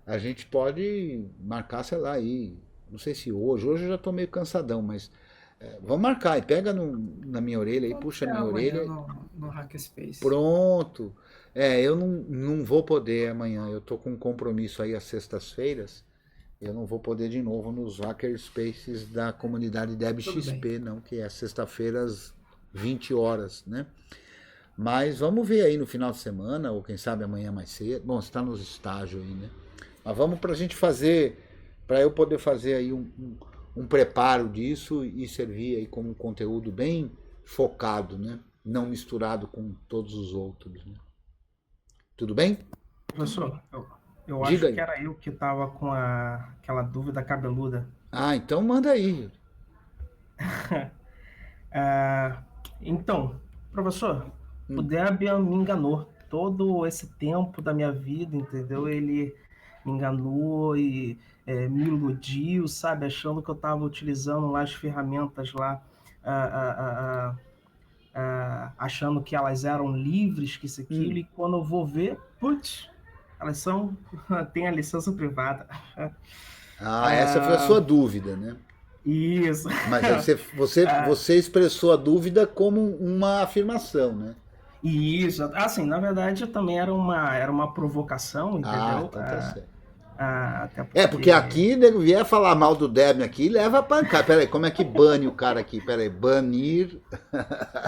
a gente pode marcar, sei lá, aí. Não sei se hoje eu já estou meio cansadão, mas vamos marcar. E pega na minha orelha aí, puxa a minha orelha. No Hackspace. Pronto. Eu não vou poder amanhã. Eu estou com um compromisso aí às sextas-feiras. Eu não vou poder de novo nos Hackerspaces da comunidade DebXP, não, que é sexta-feira às 20 horas, né? Mas vamos ver aí no final de semana, ou quem sabe amanhã mais cedo. Bom, você está nos estágios aí, né? Mas vamos para a gente fazer, para eu poder fazer aí um preparo disso e servir aí como um conteúdo bem focado, né? Não misturado com todos os outros, né? Tudo bem? Professor, eu acho que era eu que estava com aquela dúvida cabeluda. Ah, então manda aí. Então, professor, o Debian me enganou todo esse tempo da minha vida, entendeu? Ele me enganou e me iludiu, sabe? Achando que eu estava utilizando lá as ferramentas lá, achando que elas eram livres, que isso, aquilo, e quando eu vou ver, putz, elas têm a licença privada. Essa foi a sua dúvida, né? Isso. Mas aí você expressou a dúvida como uma afirmação, né? Isso, assim, na verdade também era uma provocação, entendeu? Então tá certo. Até porque... porque aqui, nego, vier falar mal do Debian aqui, leva a pancada. Peraí, como é que bane o cara aqui? Peraí, banir...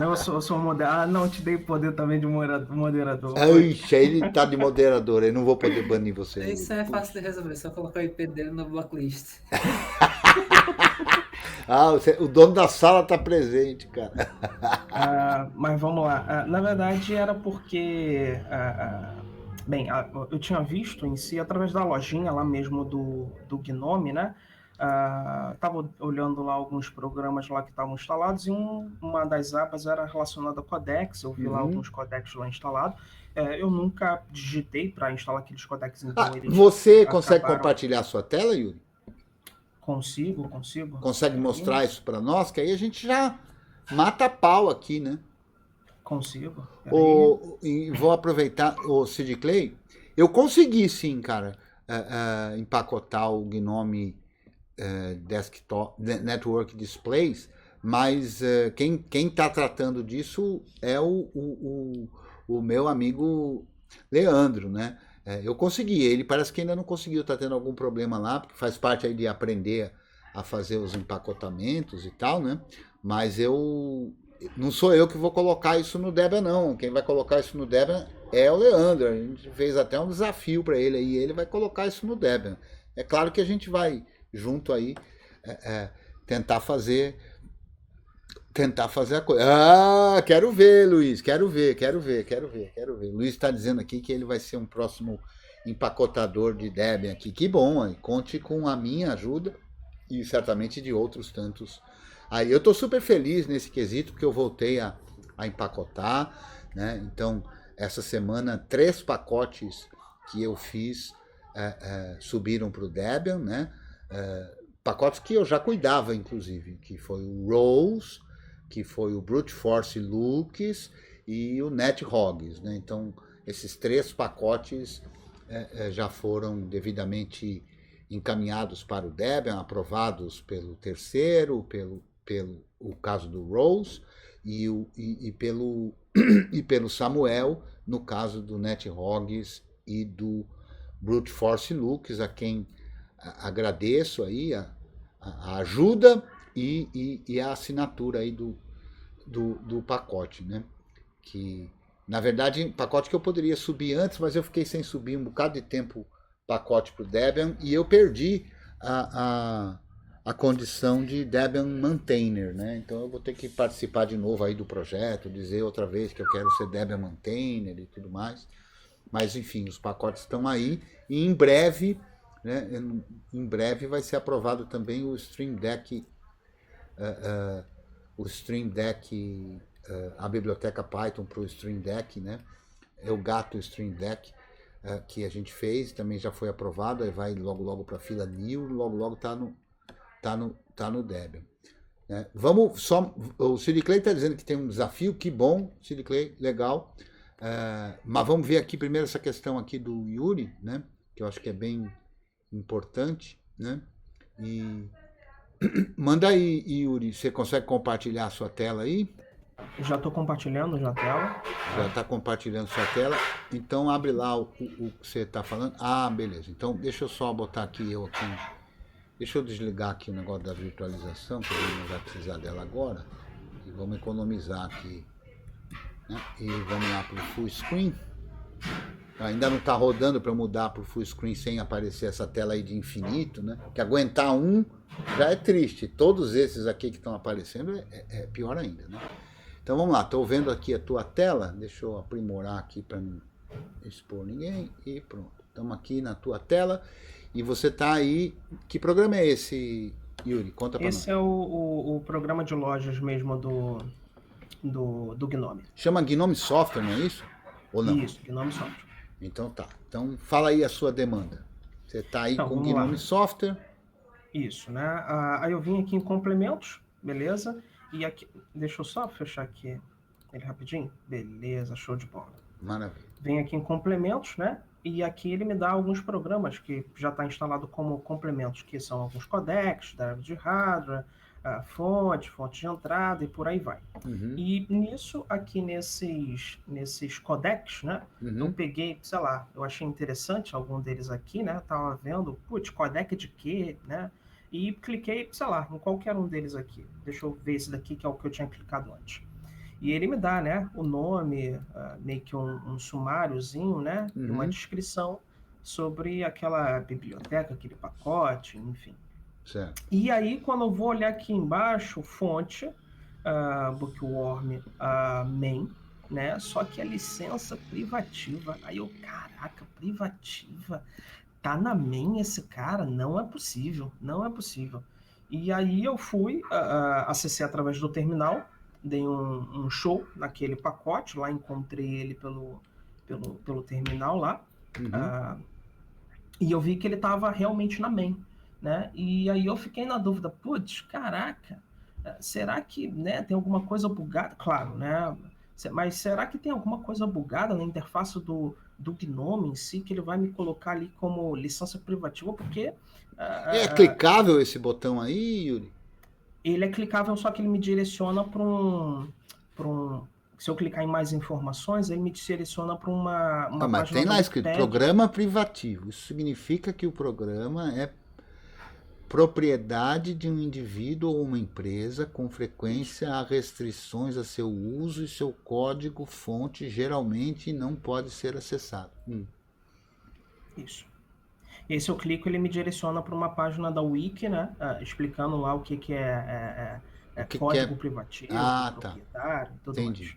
Não, eu sou moderador. Não, te dei poder também de moderador. Ixi, ele tá de moderador, eu não vou poder banir você. Isso é fácil de resolver, só colocar o IP dele no blacklist. O dono da sala tá presente, cara. Mas vamos lá. Na verdade, era porque... Bem, eu tinha visto em si, através da lojinha lá mesmo do GNOME, né? Estava olhando lá alguns programas lá que estavam instalados e uma das abas era relacionada a codecs. Eu vi lá alguns codecs lá instalados. Eu nunca digitei para instalar aqueles codecs. Então você consegue compartilhar a sua tela, Yuri? Consigo. Consegue mostrar isso para nós? Que aí a gente já mata a pau aqui, né? Consigo. E vou aproveitar o Sid Clay. Eu consegui sim, cara. empacotar o Gnome Desktop Network Displays, mas quem está tratando disso é o meu amigo Leandro, né? Eu consegui, ele parece que ainda não conseguiu, está tendo algum problema lá, porque faz parte aí de aprender a fazer os empacotamentos e tal, né? Mas não sou eu que vou colocar isso no Debian, não. Quem vai colocar isso no Debian é o Leandro. A gente fez até um desafio para ele aí, ele vai colocar isso no Debian. É claro que a gente vai junto aí tentar fazer a coisa. Ah, quero ver, Luiz, quero ver. Luiz está dizendo aqui que ele vai ser um próximo empacotador de Debian aqui. Que bom, aí. Conte com a minha ajuda e certamente de outros tantos. Aí eu estou super feliz nesse quesito, porque eu voltei a empacotar, né? Então, essa semana, 3 pacotes que eu fiz subiram para o Debian, né? Pacotes que eu já cuidava, inclusive, que foi o Rose, que foi o Brute Force Looks e o NetHogs, né? Então, esses 3 pacotes já foram devidamente encaminhados para o Debian, aprovados pelo terceiro, pelo o caso do Rose e pelo Samuel, no caso do NetHogs e do Brute Force Looks, a quem agradeço aí a ajuda e a assinatura aí do pacote, né? Que, na verdade, pacote que eu poderia subir antes, mas eu fiquei sem subir um bocado de tempo pacote para o Debian e eu perdi a condição de Debian Maintainer, né? Então eu vou ter que participar de novo aí do projeto, dizer outra vez que eu quero ser Debian Maintainer e tudo mais. Mas enfim, os pacotes estão aí e em breve, né, vai ser aprovado também o Stream Deck, a biblioteca Python para o Stream Deck, né? É o gato Stream Deck que a gente fez, também já foi aprovado, aí vai logo para a fila new, logo tá no Debian. Né? O Sid Clay está dizendo que tem um desafio, que bom, Sid Clay, legal. Mas vamos ver aqui primeiro essa questão aqui do Yuri, né? Que eu acho que é bem importante, né? E manda aí, Yuri, você consegue compartilhar a sua tela aí? Já estou compartilhando já a tela. Já está compartilhando sua tela. Então abre lá o que você está falando. Ah, beleza. Então deixa eu só botar aqui Deixa eu desligar aqui o negócio da virtualização, que a gente não vai precisar dela agora. E vamos economizar aqui. Né? E vamos lá para o full screen. Ainda não está rodando para mudar para o full screen sem aparecer essa tela aí de infinito, né? Que aguentar um já é triste. Todos esses aqui que estão aparecendo é pior ainda, né? Então vamos lá, estou vendo aqui a tua tela. Deixa eu aprimorar aqui para não expor ninguém. E pronto, estamos aqui na tua tela. E você está aí... Que programa é esse, Yuri? Conta para nós. Esse é o programa de lojas mesmo do Gnome. Chama Gnome Software, não é isso? Ou não? Isso, Gnome Software. Então tá. Então fala aí a sua demanda. Você está aí com o Gnome Software. Isso, né? Aí eu vim aqui em complementos, beleza? E aqui, deixa eu só fechar aqui ele rapidinho. Beleza, show de bola. Maravilha. Vem aqui em complementos, né? E aqui ele me dá alguns programas que já está instalado como complementos, que são alguns codecs, drive de hardware, fonte de entrada e por aí vai. Uhum. E nisso, aqui nesses codecs, né? Uhum. Eu peguei, sei lá, eu achei interessante algum deles aqui, né? Tava vendo, codec de quê, né? E cliquei, sei lá, em qualquer um deles aqui. Deixa eu ver esse daqui, que é o que eu tinha clicado antes. E ele me dá, né, o nome, meio que um sumáriozinho, né, Uhum. e uma descrição sobre aquela biblioteca, aquele pacote, enfim. Certo. E aí, quando eu vou olhar aqui embaixo, fonte, Bookworm main, né, só que a licença privativa. Aí eu, caraca, privativa? Tá na main esse cara? Não é possível. E aí eu fui, acessei através do terminal, dei um show naquele pacote, lá encontrei ele pelo terminal lá, Uhum. e eu vi que ele estava realmente na main, né? E aí eu fiquei na dúvida, putz, caraca, será que, né, tem alguma coisa bugada? Claro, né? Mas será que tem alguma coisa bugada na interface do GNOME em si, que ele vai me colocar ali como licença privativa? Porque... É clicável esse botão aí, Yuri? Ele é clicável, só que ele me direciona para um... Se eu clicar em mais informações, ele me direciona para uma mas página tem lá do escrito Wikipedia. programa privativo. Isso significa que o programa é propriedade de um indivíduo ou uma empresa, com frequência há restrições a seu uso e seu código-fonte geralmente não pode ser acessado. Isso. E aí, se eu clico, ele me direciona para uma página da Wiki, né? Explicando lá o que é código privativo, proprietário e tudo mais.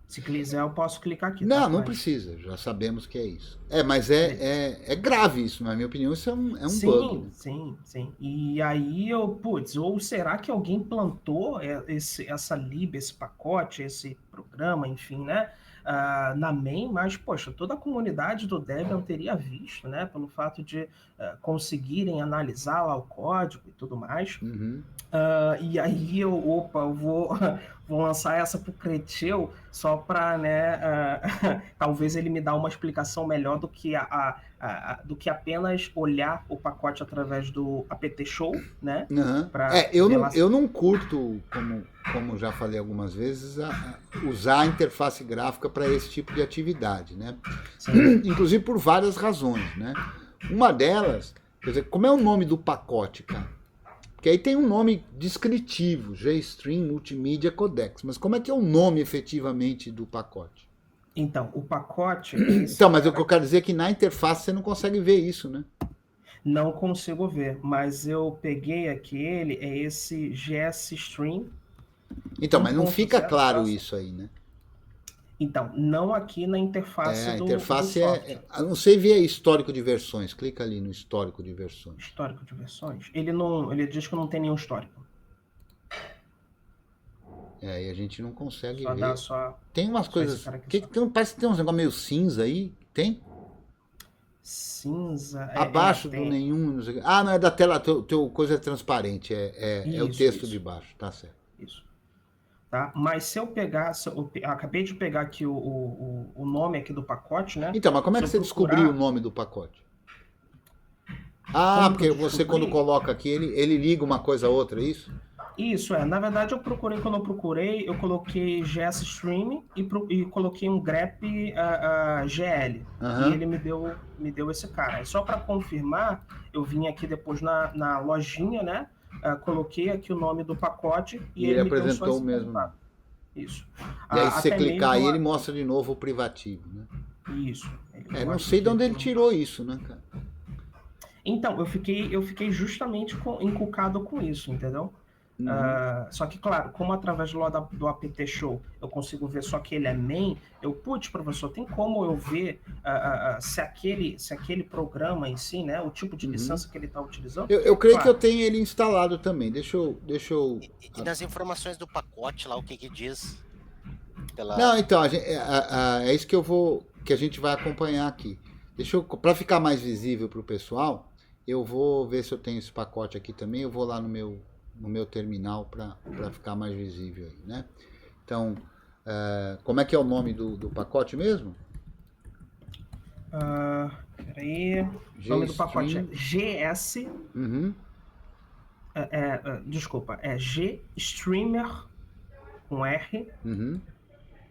Se quiser, eu posso clicar aqui. Não, não precisa, já sabemos que é isso. Mas é grave isso, na minha opinião, isso é um bug. Né? Sim. E aí ou será que alguém plantou essa lib, esse pacote, esse programa, enfim, né? Na main, mas, poxa, toda a comunidade do Debian teria visto, né? Pelo fato de conseguirem analisar lá o código e tudo mais. Uhum. E aí eu vou lançar essa pro Creteu só para, né, talvez ele me dá uma explicação melhor do que apenas olhar o pacote através do apt show, né? Uhum. Eu não curto, como já falei algumas vezes, usar a interface gráfica para esse tipo de atividade, né? Inclusive por várias razões, né? Uma delas, quer dizer, como é o nome do pacote, cara? Porque aí tem um nome descritivo, JStream Multimedia Codex. Mas como é que é o nome efetivamente do pacote? Então, o pacote... mas o que eu quero dizer é que na interface você não consegue ver isso, né? Não consigo ver, mas eu peguei aqui é esse GSStream. Então, mas não fica claro isso aí, né? Então, não aqui na interface a do interface software. Não sei ver histórico de versões. Clica ali no histórico de versões. Histórico de versões? Ele diz que não tem nenhum histórico. E a gente não consegue só ver. Tem umas coisas... parece que tem uns negócios meio cinza aí. Tem? Cinza? Abaixo do nenhum... Não sei... não é da tela. Teu coisa é transparente. É o texto de baixo. Tá certo. Isso. Tá? Mas se eu pegar, acabei de pegar aqui o nome aqui do pacote, né? Então, mas como é que você descobriu o nome do pacote? Porque você quando coloca aqui, ele liga uma coisa a outra, é isso? Isso, na verdade quando eu procurei, eu coloquei GSStream e coloquei um grep GL. E ele me deu esse cara. Só para confirmar, eu vim aqui depois na lojinha, né? Coloquei aqui o nome do pacote e ele me apresentou o mesmo. Isso. E aí se você clicar aí, ele mostra de novo o privativo, né? Isso. Não sei de onde ele tirou isso, né, cara? Então, eu fiquei justamente encucado com isso, entendeu? Só que, claro, como através do apt show eu consigo ver só que ele é main, professor, tem como eu ver se aquele programa em si, né, o tipo de licença que ele está utilizando? Eu creio que eu tenho ele instalado também. Deixa eu... E nas informações do pacote lá, o que diz? Não, então, é isso que a gente vai acompanhar aqui. Para ficar mais visível para o pessoal, eu vou ver se eu tenho esse pacote aqui também. Eu vou lá no meu terminal para ficar mais visível aí, né? Então, como é que é o nome do pacote mesmo? Peraí. O nome do pacote é GS. Desculpa, é GStreamer com R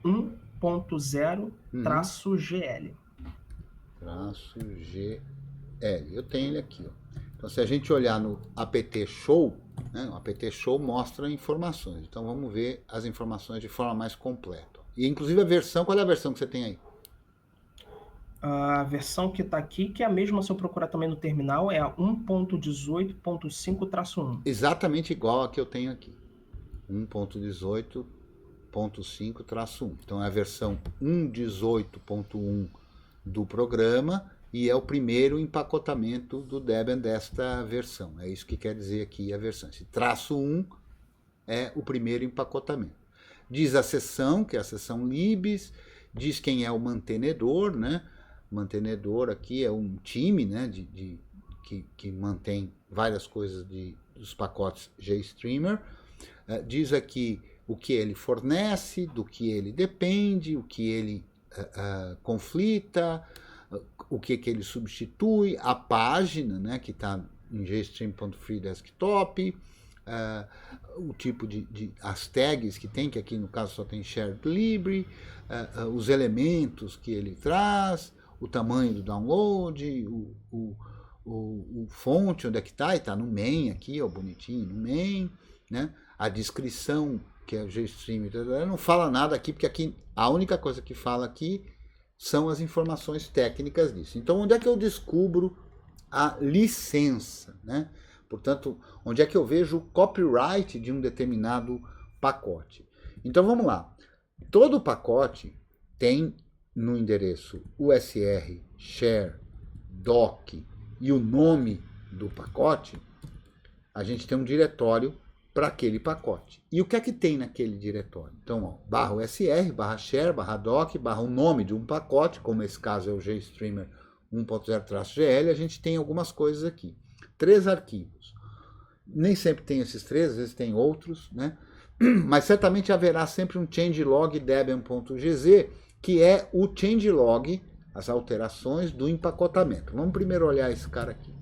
1.0-GL. -GL. Eu tenho ele aqui, ó. Então, se a gente olhar no apt show, né, o apt show mostra informações. Então, vamos ver as informações de forma mais completa. E, inclusive, qual é a versão que você tem aí? A versão que está aqui, que é a mesma se eu procurar também no terminal, é a 1.18.5-1. Exatamente igual a que eu tenho aqui. 1.18.5-1. Então, é a versão 1.18.1 do programa... E é o primeiro empacotamento do Debian desta versão. É isso que quer dizer aqui a versão. Esse -1 é o primeiro empacotamento. Diz a seção, que é a seção libs, diz quem é o mantenedor, né? O mantenedor aqui é um time, né? Que mantém várias coisas dos pacotes JStreamer. Diz aqui o que ele fornece, do que ele depende, o que ele conflita, o que ele substitui, a página, né, que está em gstream.free desktop, o tipo as tags que tem, que aqui no caso só tem shared libre, os elementos que ele traz, o tamanho do download, o fonte, onde é que está no main aqui, ó, bonitinho no main, né? A descrição, que é o GStream, não fala nada aqui, porque aqui a única coisa que fala aqui são as informações técnicas disso. Então, onde é que eu descubro a licença, né? Portanto, onde é que eu vejo o copyright de um determinado pacote? Então, vamos lá. Todo pacote tem no endereço usr, share, doc e o nome do pacote, a gente tem um diretório para aquele pacote. E o que é que tem naquele diretório? Então, ó, /usr, /share, /doc, o nome de um pacote, como esse caso é o GStreamer 1.0-GL, a gente tem algumas coisas aqui. 3 arquivos. Nem sempre tem esses 3, às vezes tem outros, né? Mas certamente haverá sempre um changelog debian.gz, que é o changelog, as alterações do empacotamento. Vamos primeiro olhar esse cara aqui.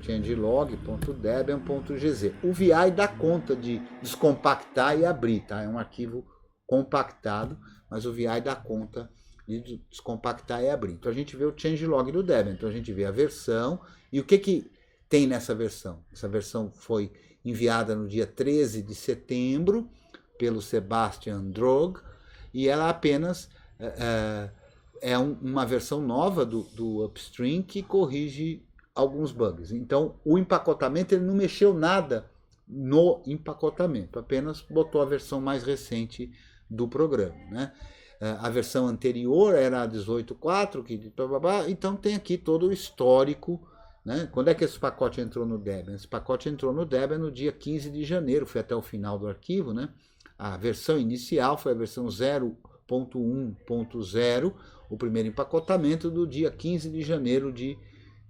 changelog.debian.gz. O VI dá conta de descompactar e abrir, tá? É um arquivo compactado, mas o VI dá conta de descompactar e abrir. Então a gente vê o changelog do Debian. Então a gente vê a versão e o que tem nessa versão. Essa versão foi enviada no dia 13 de setembro pelo Sebastian Droog e ela apenas uma versão nova do Upstream que corrige alguns bugs. Então, o empacotamento ele não mexeu nada no empacotamento, apenas botou a versão mais recente do programa, né? A versão anterior era a 18.4, então tem aqui todo o histórico, né? Quando é que esse pacote entrou no Debian? Esse pacote entrou no Debian no dia 15 de janeiro, foi até o final do arquivo, né? A versão inicial foi a versão 0.1.0, o primeiro empacotamento do dia 15 de janeiro de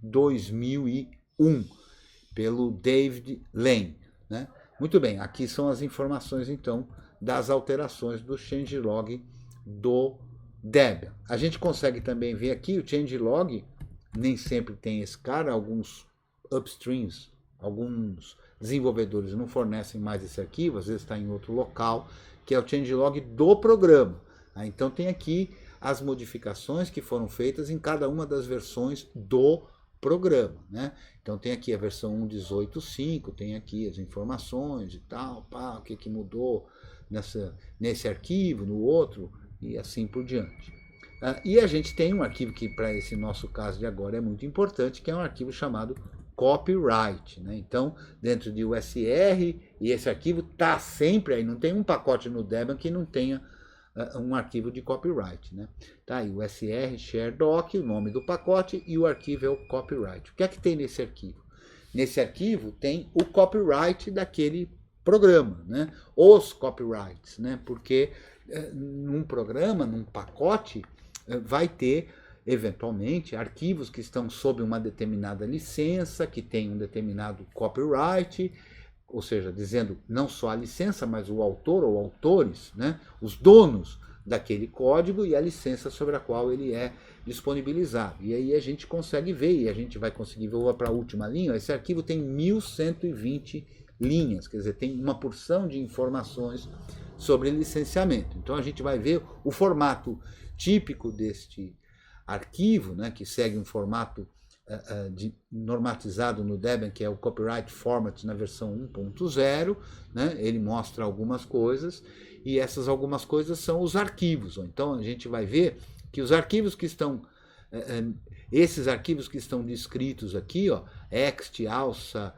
2001, pelo David Lane, né? Muito bem, aqui são as informações, então, das alterações do changelog do Debian. A gente consegue também ver aqui o changelog, nem sempre tem esse cara, alguns upstreams, alguns desenvolvedores não fornecem mais esse arquivo, às vezes está em outro local, que é o changelog do programa. Então tem aqui as modificações que foram feitas em cada uma das versões do programa, né? Então tem aqui a versão 1.18.5, tem aqui as informações e tal, o que mudou nesse arquivo, no outro, e assim por diante. E a gente tem um arquivo que para esse nosso caso de agora é muito importante, que é um arquivo chamado copyright, né? Então, dentro de USR, e esse arquivo está sempre aí, não tem um pacote no Debian que não tenha um arquivo de copyright, né? Tá aí, USR, share doc, o nome do pacote, e o arquivo é o copyright. O que é que tem nesse arquivo? Nesse arquivo tem o copyright daquele programa, né? Os copyrights, né? Porque num programa, num pacote, vai ter, eventualmente, arquivos que estão sob uma determinada licença, que tem um determinado copyright, ou seja, dizendo não só a licença, mas o autor ou autores, né, os donos daquele código e a licença sobre a qual ele é disponibilizado. E aí a gente consegue ver, e a gente vai conseguir ver para a última linha, esse arquivo tem 1120 linhas, quer dizer, tem uma porção de informações sobre licenciamento. Então a gente vai ver o formato típico deste arquivo, né, que segue um formato normatizado no Debian, que é o Copyright Format na versão 1.0, né? Ele mostra algumas coisas, e essas algumas coisas são os arquivos. Então a gente vai ver que os arquivos que estão, esses arquivos que estão descritos aqui, ó, ext, alça,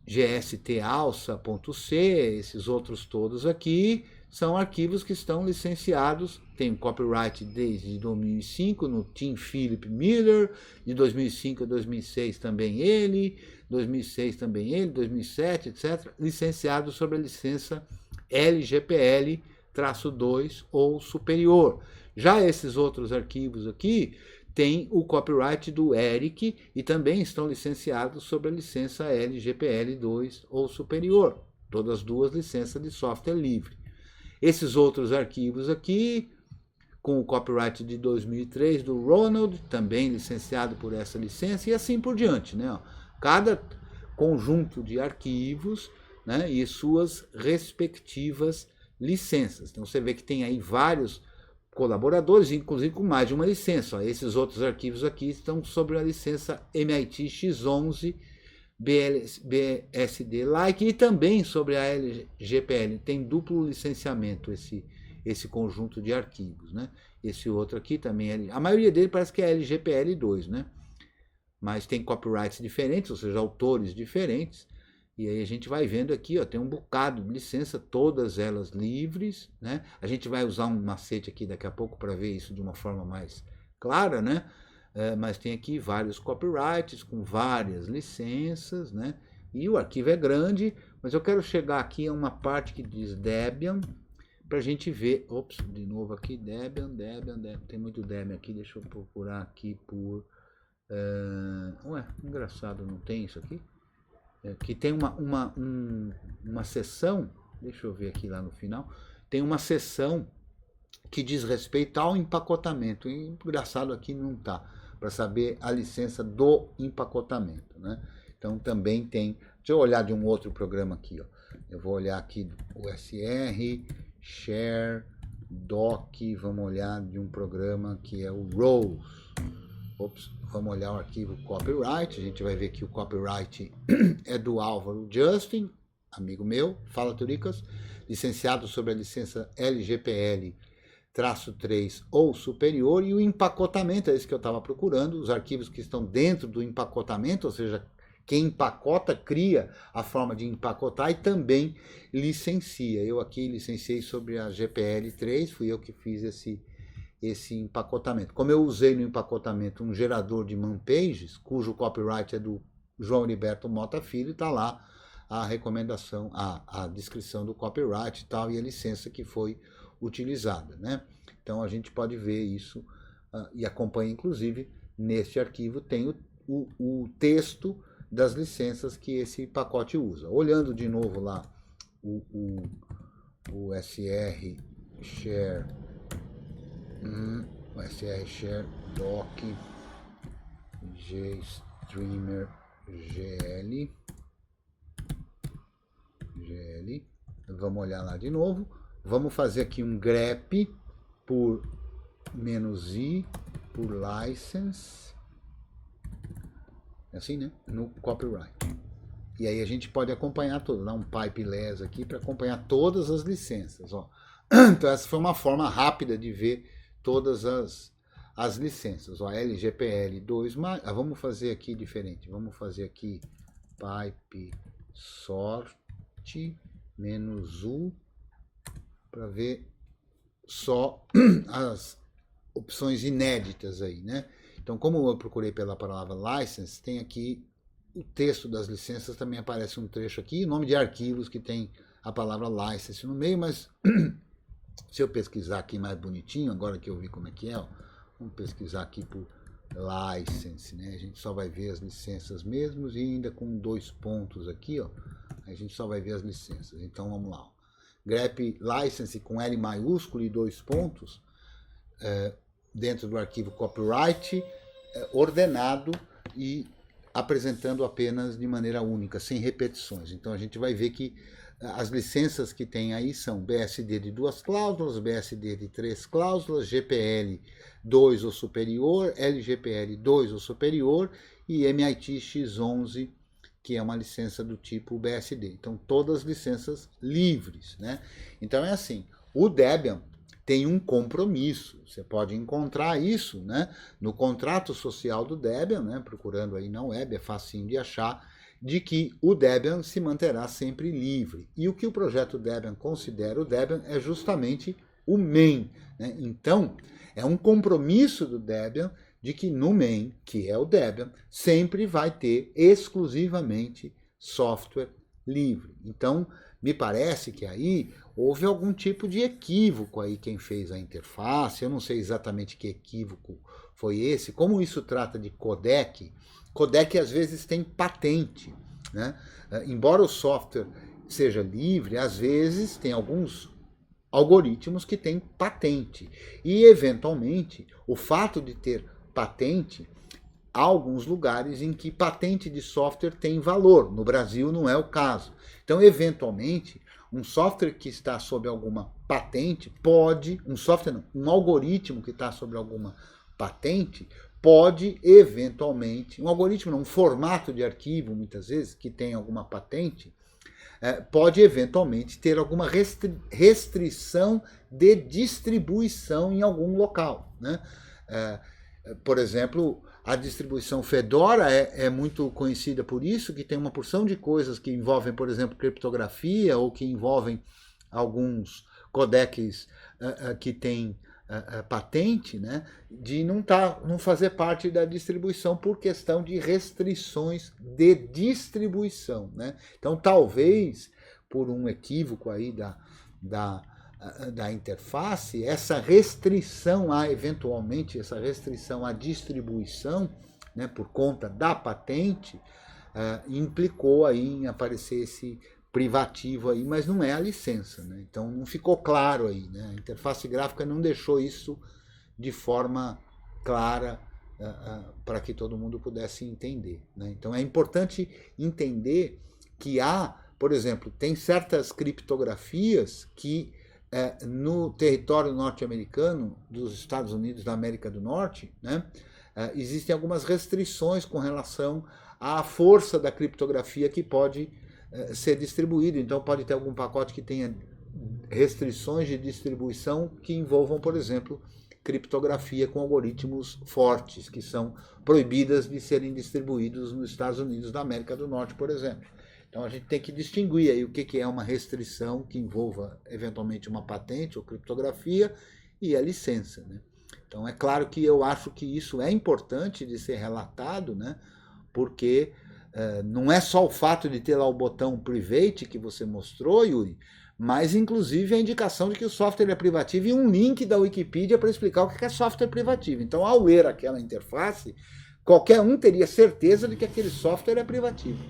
gst-alça.c, esses outros todos aqui, são arquivos que estão licenciados, tem copyright desde 2005 no Tim Philip Miller, de 2005 a 2006 também ele, 2006 também ele, 2007, etc., licenciado sob a licença LGPL-2 ou superior. Já esses outros arquivos aqui têm o copyright do Eric e também estão licenciados sob a licença LGPL2 ou superior. Todas duas licenças de software livre. Esses outros arquivos aqui, com o copyright de 2003 do Ronald, também licenciado por essa licença, e assim por diante, né? Cada conjunto de arquivos, né, e suas respectivas licenças. Então você vê que tem aí vários colaboradores, inclusive com mais de uma licença. Ó, esses outros arquivos aqui estão sob a licença MIT X11 BSD-like e também sobre a LGPL. Tem duplo licenciamento esse conjunto de arquivos, né? Esse outro aqui também, a maioria dele parece que é LGPL2, né? Mas tem copyrights diferentes, ou seja, autores diferentes. E aí a gente vai vendo aqui, ó, tem um bocado de licença, todas elas livres, né? A gente vai usar um macete aqui daqui a pouco para ver isso de uma forma mais clara, né? Mas tem aqui vários copyrights com várias licenças, né? E o arquivo é grande, mas eu quero chegar aqui a uma parte que diz Debian, para a gente ver. Ops, de novo aqui, Debian. Tem muito Debian aqui, deixa eu procurar aqui por... Ué, engraçado, não tem isso aqui? Que tem uma seção, deixa eu ver aqui lá no final, tem uma seção que diz respeito ao empacotamento. E engraçado aqui não está, para saber a licença do empacotamento, né? Então também tem, deixa eu olhar de um outro programa aqui, ó. Eu vou olhar aqui o SR, Share, Doc, vamos olhar de um programa que é o Rose. Ops, vamos olhar o arquivo copyright, a gente vai ver que o copyright é do Álvaro Justin, amigo meu, fala Turicas, licenciado sob a licença LGPL-3 ou superior, e o empacotamento, é isso que eu estava procurando, os arquivos que estão dentro do empacotamento, ou seja, quem empacota cria a forma de empacotar e também licencia. Eu aqui licenciei sobre a GPL3, fui eu que fiz esse empacotamento. Como eu usei no empacotamento um gerador de manpages, cujo copyright é do João Heriberto Mota Filho, está lá a recomendação, a descrição do copyright e tal, e a licença que foi utilizada, né? Então a gente pode ver isso e acompanha, inclusive, neste arquivo tem o texto das licenças que esse pacote usa. Olhando de novo lá o SR Share, o SR Share Doc GStreamer GL, vamos olhar lá de novo, vamos fazer aqui um grep por "-i", por license, assim, né, no copyright. E aí a gente pode acompanhar tudo, dá um pipe less aqui para acompanhar todas as licenças, ó. Então essa foi uma forma rápida de ver todas as licenças, ó, LGPL2, vamos fazer aqui diferente, vamos fazer aqui pipe sort "-u", para ver só as opções inéditas aí, né? Então, como eu procurei pela palavra license, tem aqui o texto das licenças, também aparece um trecho aqui, o nome de arquivos que tem a palavra license no meio, mas se eu pesquisar aqui mais bonitinho, agora que eu vi como é que é, ó, vamos pesquisar aqui por license, né? A gente só vai ver as licenças mesmos e ainda com 2 pontos aqui, ó, a gente só vai ver as licenças. Então, vamos lá, ó. Grep license com L maiúsculo e 2 pontos, dentro do arquivo copyright, ordenado e apresentando apenas de maneira única, sem repetições. Então a gente vai ver que as licenças que tem aí são BSD de 2 cláusulas, BSD de 3 cláusulas, GPL 2 ou superior, LGPL 2 ou superior e MIT X11, que é uma licença do tipo BSD. Então todas licenças livres, né? Então é assim, o Debian tem um compromisso, você pode encontrar isso, né, no contrato social do Debian, né, procurando aí na web, é facinho de achar, de que o Debian se manterá sempre livre. E o que o projeto Debian considera o Debian é justamente o main, né? Então, é um compromisso do Debian de que no main, que é o Debian, sempre vai ter exclusivamente software livre. Então, me parece que aí houve algum tipo de equívoco aí quem fez a interface, eu não sei exatamente que equívoco foi esse, como isso trata de codec às vezes tem patente, né? Embora o software seja livre, às vezes tem alguns algoritmos que têm patente. E, eventualmente, o fato de ter patente, há alguns lugares em que patente de software tem valor. No Brasil não é o caso. Então, eventualmente, um software que está sob alguma patente pode, um algoritmo que está sob alguma patente pode eventualmente, um algoritmo não, um formato de arquivo, muitas vezes, que tem alguma patente, pode eventualmente ter alguma restrição de distribuição em algum local, né? Por exemplo, a distribuição Fedora é muito conhecida por isso, que tem uma porção de coisas que envolvem, por exemplo, criptografia ou que envolvem alguns codecs que têm patente, né, de não fazer parte da distribuição por questão de restrições de distribuição, né? Então, talvez, por um equívoco aí da interface, essa restrição eventualmente, essa restrição à distribuição, né, por conta da patente, implicou aí em aparecer esse privativo aí, mas não é a licença, né? Então não ficou claro aí, né? A interface gráfica não deixou isso de forma clara para que todo mundo pudesse entender, né? Então é importante entender que por exemplo, tem certas criptografias que no território norte-americano, dos Estados Unidos da América do Norte, né, existem algumas restrições com relação à força da criptografia que pode ser distribuído. Então pode ter algum pacote que tenha restrições de distribuição que envolvam, por exemplo, criptografia com algoritmos fortes, que são proibidas de serem distribuídos nos Estados Unidos da América do Norte, por exemplo. Então a gente tem que distinguir aí o que é uma restrição que envolva eventualmente uma patente ou criptografia e a licença, né? Então é claro que eu acho que isso é importante de ser relatado, né? Porque não é só o fato de ter lá o botão Private que você mostrou, Yuri, mas inclusive a indicação de que o software é privativo e um link da Wikipedia para explicar o que é software privativo. Então, ao ler aquela interface, qualquer um teria certeza de que aquele software é privativo,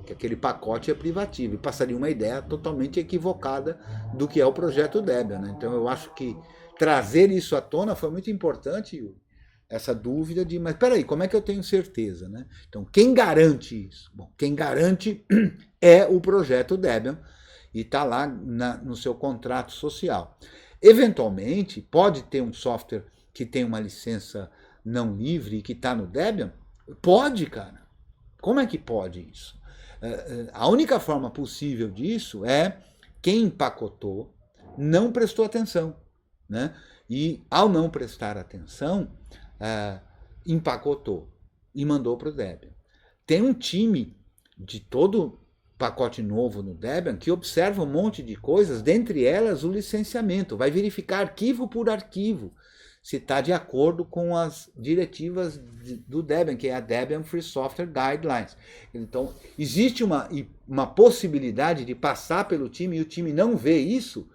que aquele pacote é privativo, e passaria uma ideia totalmente equivocada do que é o projeto Debian, né? Então, eu acho que trazer isso à tona foi muito importante, Yuri. Essa dúvida de, mas peraí, como é que eu tenho certeza, né? Então, quem garante isso? Bom, quem garante é o projeto Debian e está lá no seu contrato social. Eventualmente, pode ter um software que tem uma licença não livre e que está no Debian? Pode, cara. Como é que pode isso? A única forma possível disso é quem empacotou não prestou atenção, né? E, ao não prestar atenção, empacotou e mandou para o Debian. Tem um time de todo pacote novo no Debian que observa um monte de coisas, dentre elas o licenciamento, vai verificar arquivo por arquivo se está de acordo com as diretivas do Debian, que é a Debian Free Software Guidelines. Então, existe uma possibilidade de passar pelo time e o time não vê isso?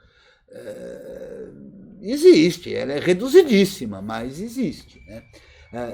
Existe, ela é reduzidíssima, mas existe, né?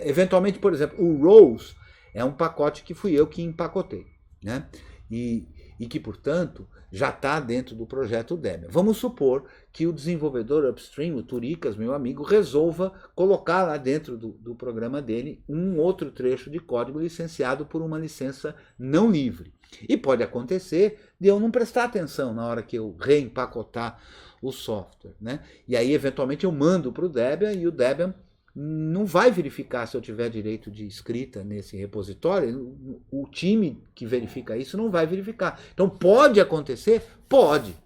Eventualmente, por exemplo, o Rose é um pacote que fui eu que empacotei, né? E que, portanto, já está dentro do projeto Debian. Vamos supor que o desenvolvedor upstream, o Turicas, meu amigo, resolva colocar lá dentro do programa dele um outro trecho de código licenciado por uma licença não livre. E pode acontecer de eu não prestar atenção na hora que eu reempacotar o software, né? E aí, eventualmente, eu mando para o Debian e o Debian não vai verificar se eu tiver direito de escrita nesse repositório. O time que verifica isso não vai verificar. Então, pode acontecer? Pode.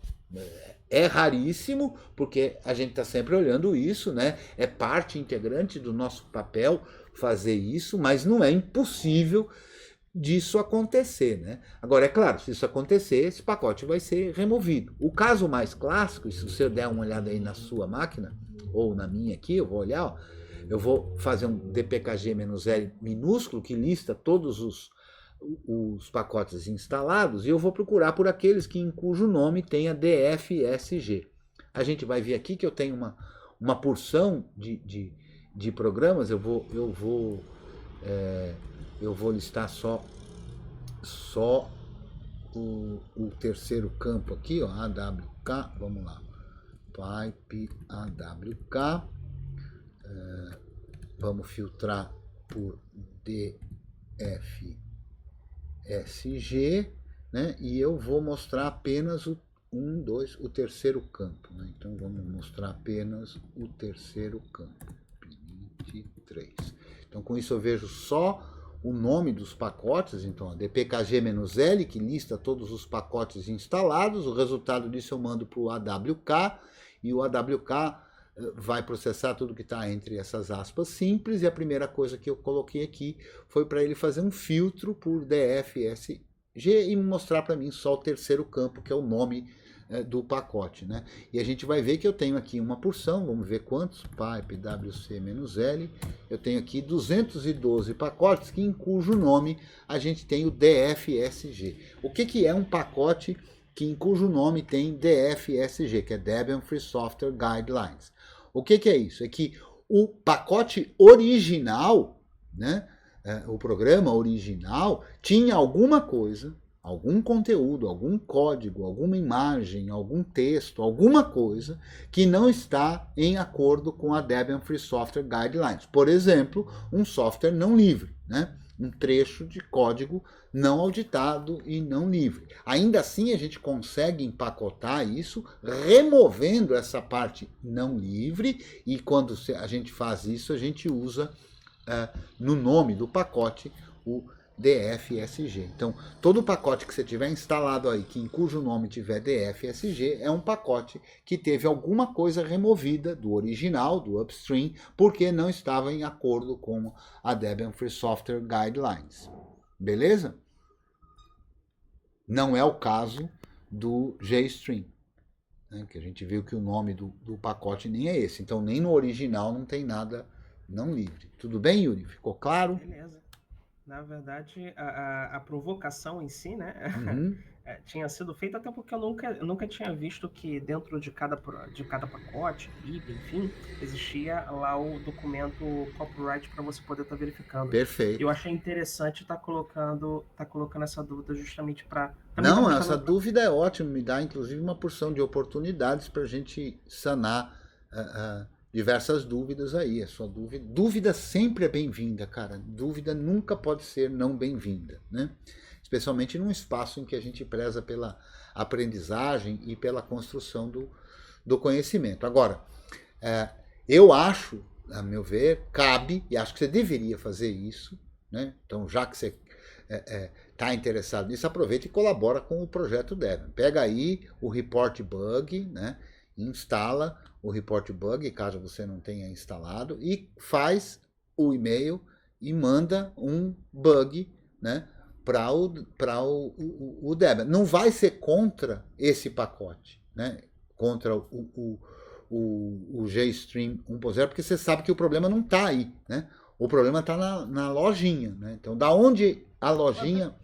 É raríssimo, porque a gente está sempre olhando isso, né? É parte integrante do nosso papel fazer isso, mas não é impossível disso acontecer, né? Agora, é claro, se isso acontecer, esse pacote vai ser removido. O caso mais clássico, e se você der uma olhada aí na sua máquina, ou na minha aqui, eu vou olhar, ó, eu vou fazer um dpkg-l minúsculo que lista todos os pacotes instalados e eu vou procurar por aqueles em cujo nome tenha DFSG. A gente vai ver aqui que eu tenho uma porção de programas, eu vou listar só o terceiro campo aqui, ó, AWK, vamos lá, pipe AWK, vamos filtrar por DFSG, né? E eu vou mostrar apenas o terceiro campo, né? Então vamos mostrar apenas o terceiro campo, 23. Então com isso eu vejo só o nome dos pacotes, então a dpkg-l, que lista todos os pacotes instalados, o resultado disso eu mando para o AWK, e o AWK vai processar tudo que está entre essas aspas simples, e a primeira coisa que eu coloquei aqui foi para ele fazer um filtro por DFSG e mostrar para mim só o terceiro campo, que é o nome do pacote, né? E a gente vai ver que eu tenho aqui uma porção, vamos ver quantos, pipe wc-l, eu tenho aqui 212 pacotes, em cujo nome a gente tem o DFSG. O que é um pacote em cujo nome tem DFSG, que é Debian Free Software Guidelines? O que é isso? É que o pacote original, né, o programa original, tinha alguma coisa, algum conteúdo, algum código, alguma imagem, algum texto, alguma coisa que não está em acordo com a Debian Free Software Guidelines. Por exemplo, um software não livre, né? Um trecho de código não auditado e não livre. Ainda assim, a gente consegue empacotar isso, removendo essa parte não livre, e quando a gente faz isso, a gente usa no nome do pacote o DFSG. Então, todo pacote que você tiver instalado aí, em cujo nome tiver DFSG, é um pacote que teve alguma coisa removida do original, do upstream, porque não estava em acordo com a Debian Free Software Guidelines. Beleza? Não é o caso do JStream, né, que a gente viu que o nome do pacote nem é esse. Então, nem no original não tem nada não livre. Tudo bem, Yuri? Ficou claro? Beleza. Na verdade, a provocação em si, né, tinha sido feita até porque eu nunca tinha visto que dentro de cada pacote, lib, enfim, existia lá o documento copyright para você poder estar verificando. Perfeito. Eu achei interessante estar colocando essa dúvida justamente para... Não, essa dúvida é ótima, me dá inclusive uma porção de oportunidades para a gente sanar diversas dúvidas aí. A sua dúvida sempre é bem-vinda, cara. Dúvida nunca pode ser não bem-vinda, né? Especialmente num espaço em que a gente preza pela aprendizagem e pela construção do conhecimento. Agora, eu acho, a meu ver, cabe, e acho que você deveria fazer isso, né? Então, já que você está interessado nisso, aproveita e colabora com o projeto Debian. Pega aí o report bug, né? Instala o report bug, caso você não tenha instalado, e faz o e-mail e manda um bug, né, para o Debian. Não vai ser contra esse pacote, né, contra o JStream 1.0, porque você sabe que o problema não está aí, né? O problema está na lojinha, né? Então, da onde a lojinha...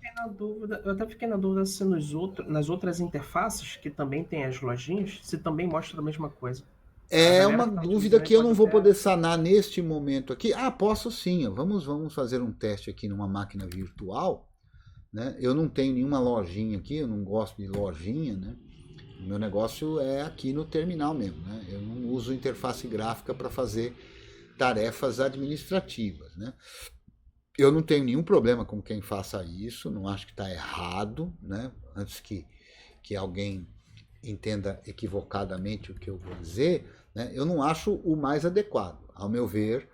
Eu até fiquei na dúvida se nas outras interfaces, que também tem as lojinhas, se também mostra a mesma coisa. É uma dúvida que eu não vou poder sanar neste momento aqui. Posso sim. Vamos fazer um teste aqui numa máquina virtual, né? Eu não tenho nenhuma lojinha aqui, eu não gosto de lojinha, né? O meu negócio é aqui no terminal mesmo, né? Eu não uso interface gráfica para fazer tarefas administrativas, né? Eu não tenho nenhum problema com quem faça isso, não acho que está errado, né? Antes que alguém entenda equivocadamente o que eu vou dizer, né? Eu não acho o mais adequado. Ao meu ver,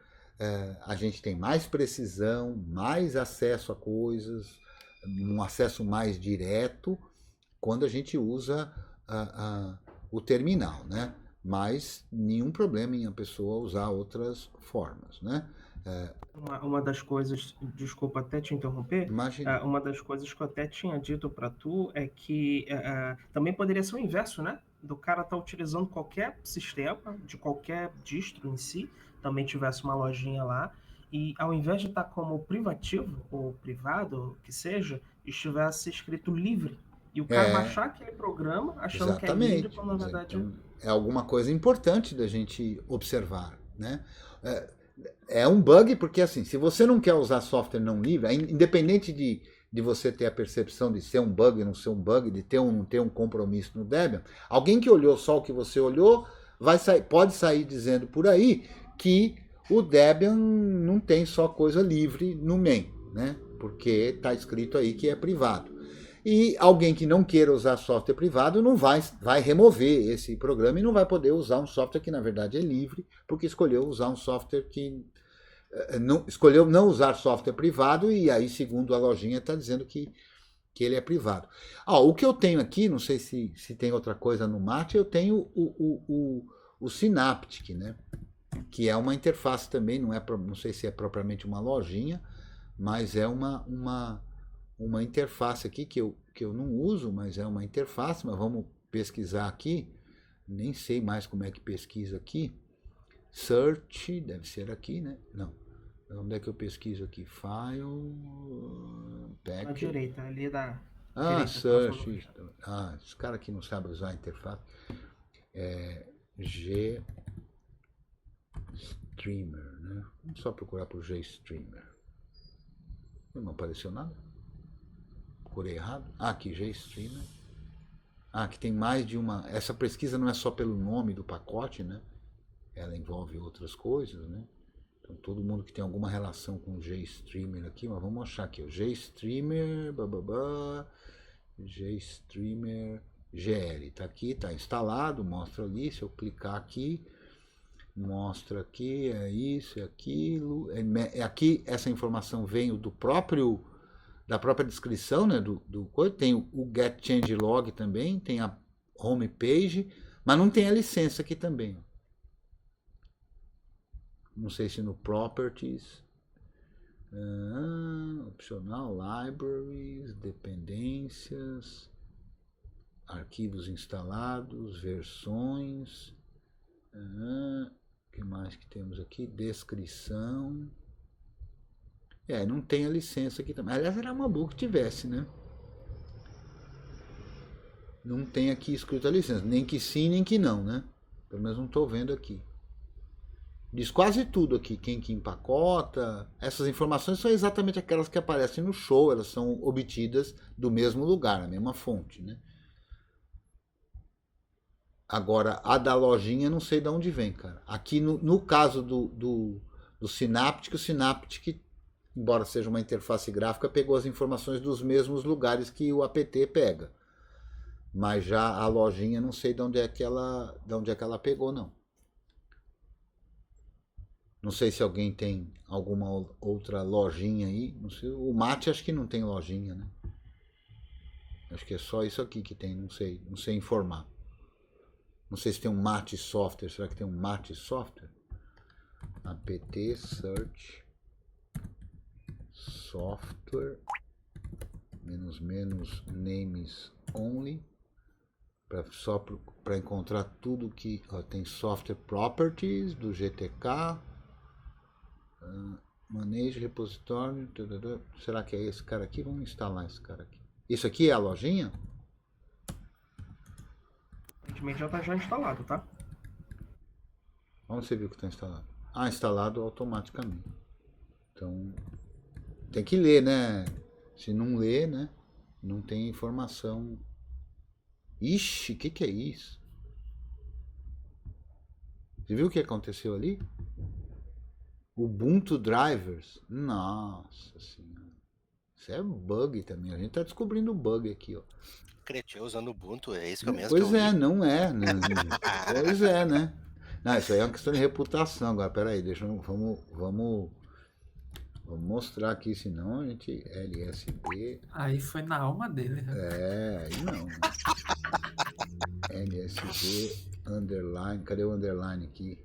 a gente tem mais precisão, mais acesso a coisas, um acesso mais direto quando a gente usa o terminal, né? Mas nenhum problema em a pessoa usar outras formas, né? Uma das coisas, desculpa até te interromper, Imagina. Uma das coisas que eu até tinha dito para tu é que também poderia ser o inverso, né? Do cara estar utilizando qualquer sistema, de qualquer distro em si, também tivesse uma lojinha lá, e ao invés de estar como privativo ou privado, que seja, estivesse escrito livre. E o cara baixar aquele programa achando exatamente, que é livre, quando na verdade... Então, é alguma coisa importante da gente observar, né? É um bug porque, assim, se você não quer usar software não livre, independente de de você ter a percepção de ser um bug, não ser um bug, de ter ou não ter um compromisso no Debian, alguém que olhou só o que você olhou, pode sair dizendo por aí que o Debian não tem só coisa livre no main, né? Porque está escrito aí que é privado. E alguém que não queira usar software privado não vai remover esse programa e não vai poder usar um software que na verdade é livre, porque escolheu usar um software que escolheu não usar software privado, e aí, segundo a lojinha, está dizendo que ele é privado. O que eu tenho aqui, não sei se tem outra coisa no Mate, eu tenho o Synaptic, né? Que é uma interface também, não sei se é propriamente uma lojinha, mas é uma interface aqui que eu não uso, mas é uma interface, mas vamos pesquisar aqui, nem sei mais como é que pesquisa aqui, search, deve ser aqui, né? Não, onde é que eu pesquiso aqui? File, pack. À direita, ali da direita, search, esse cara aqui não sabe usar a interface, GStreamer, né? Vamos só procurar por GStreamer. Não apareceu nada? Procurei errado? Aqui, GStreamer. Aqui tem mais de uma... Essa pesquisa não é só pelo nome do pacote, né? Ela envolve outras coisas, né? Então, todo mundo que tem alguma relação com o GStreamer aqui, mas vamos achar aqui, o GStreamer, GStreamer GL, tá aqui, tá instalado, mostra ali, se eu clicar aqui, mostra aqui, é isso, é aquilo, aqui essa informação vem da própria descrição, né, do coisa, tem o get change log também, tem a home page, mas não tem a licença aqui também. Não sei se no properties, opcional, libraries, dependências, arquivos instalados, versões, o que mais que temos aqui? Descrição. Não tem a licença aqui também. Aliás, era uma boa que tivesse, né? Não tem aqui escrito a licença, nem que sim, nem que não, né? Pelo menos não estou vendo aqui. Diz quase tudo aqui, quem que empacota. Essas informações são exatamente aquelas que aparecem no show, elas são obtidas do mesmo lugar, a mesma fonte, né? Agora, a da lojinha, não sei de onde vem, cara. Aqui, no caso do Synaptic, o Synaptic, embora seja uma interface gráfica, pegou as informações dos mesmos lugares que o apt pega. Mas já a lojinha, não sei de onde é que ela pegou, não. Não sei se alguém tem alguma outra lojinha aí. Não sei. O Mate acho que não tem lojinha, né? Acho que é só isso aqui que tem, não sei informar. Não sei se tem um Mate Software. Será que tem um Mate Software? apt search software -- names only, só para encontrar tudo que tem software properties do GTK, manage repositório. Será que é esse cara aqui? Vamos instalar esse cara aqui. Isso aqui é a lojinha? Aparentemente já está instalado, tá? Onde você viu que está instalado? Instalado automaticamente. Então, tem que ler, né? Se não ler, né? Não tem informação. Ixi, o que é isso? Você viu o que aconteceu ali? Ubuntu Drivers. Nossa senhora. Isso é bug também. A gente tá descobrindo bug aqui, ó. Cretinho usando Ubuntu, é isso que eu mesmo. Pois é, não é, né? Pois é, né? Não, isso aí é uma questão de reputação. Agora, peraí, vamos mostrar aqui, senão a gente... LSB... Aí foi na alma dele. Né? Aí não. LSB underline... Cadê o underline aqui?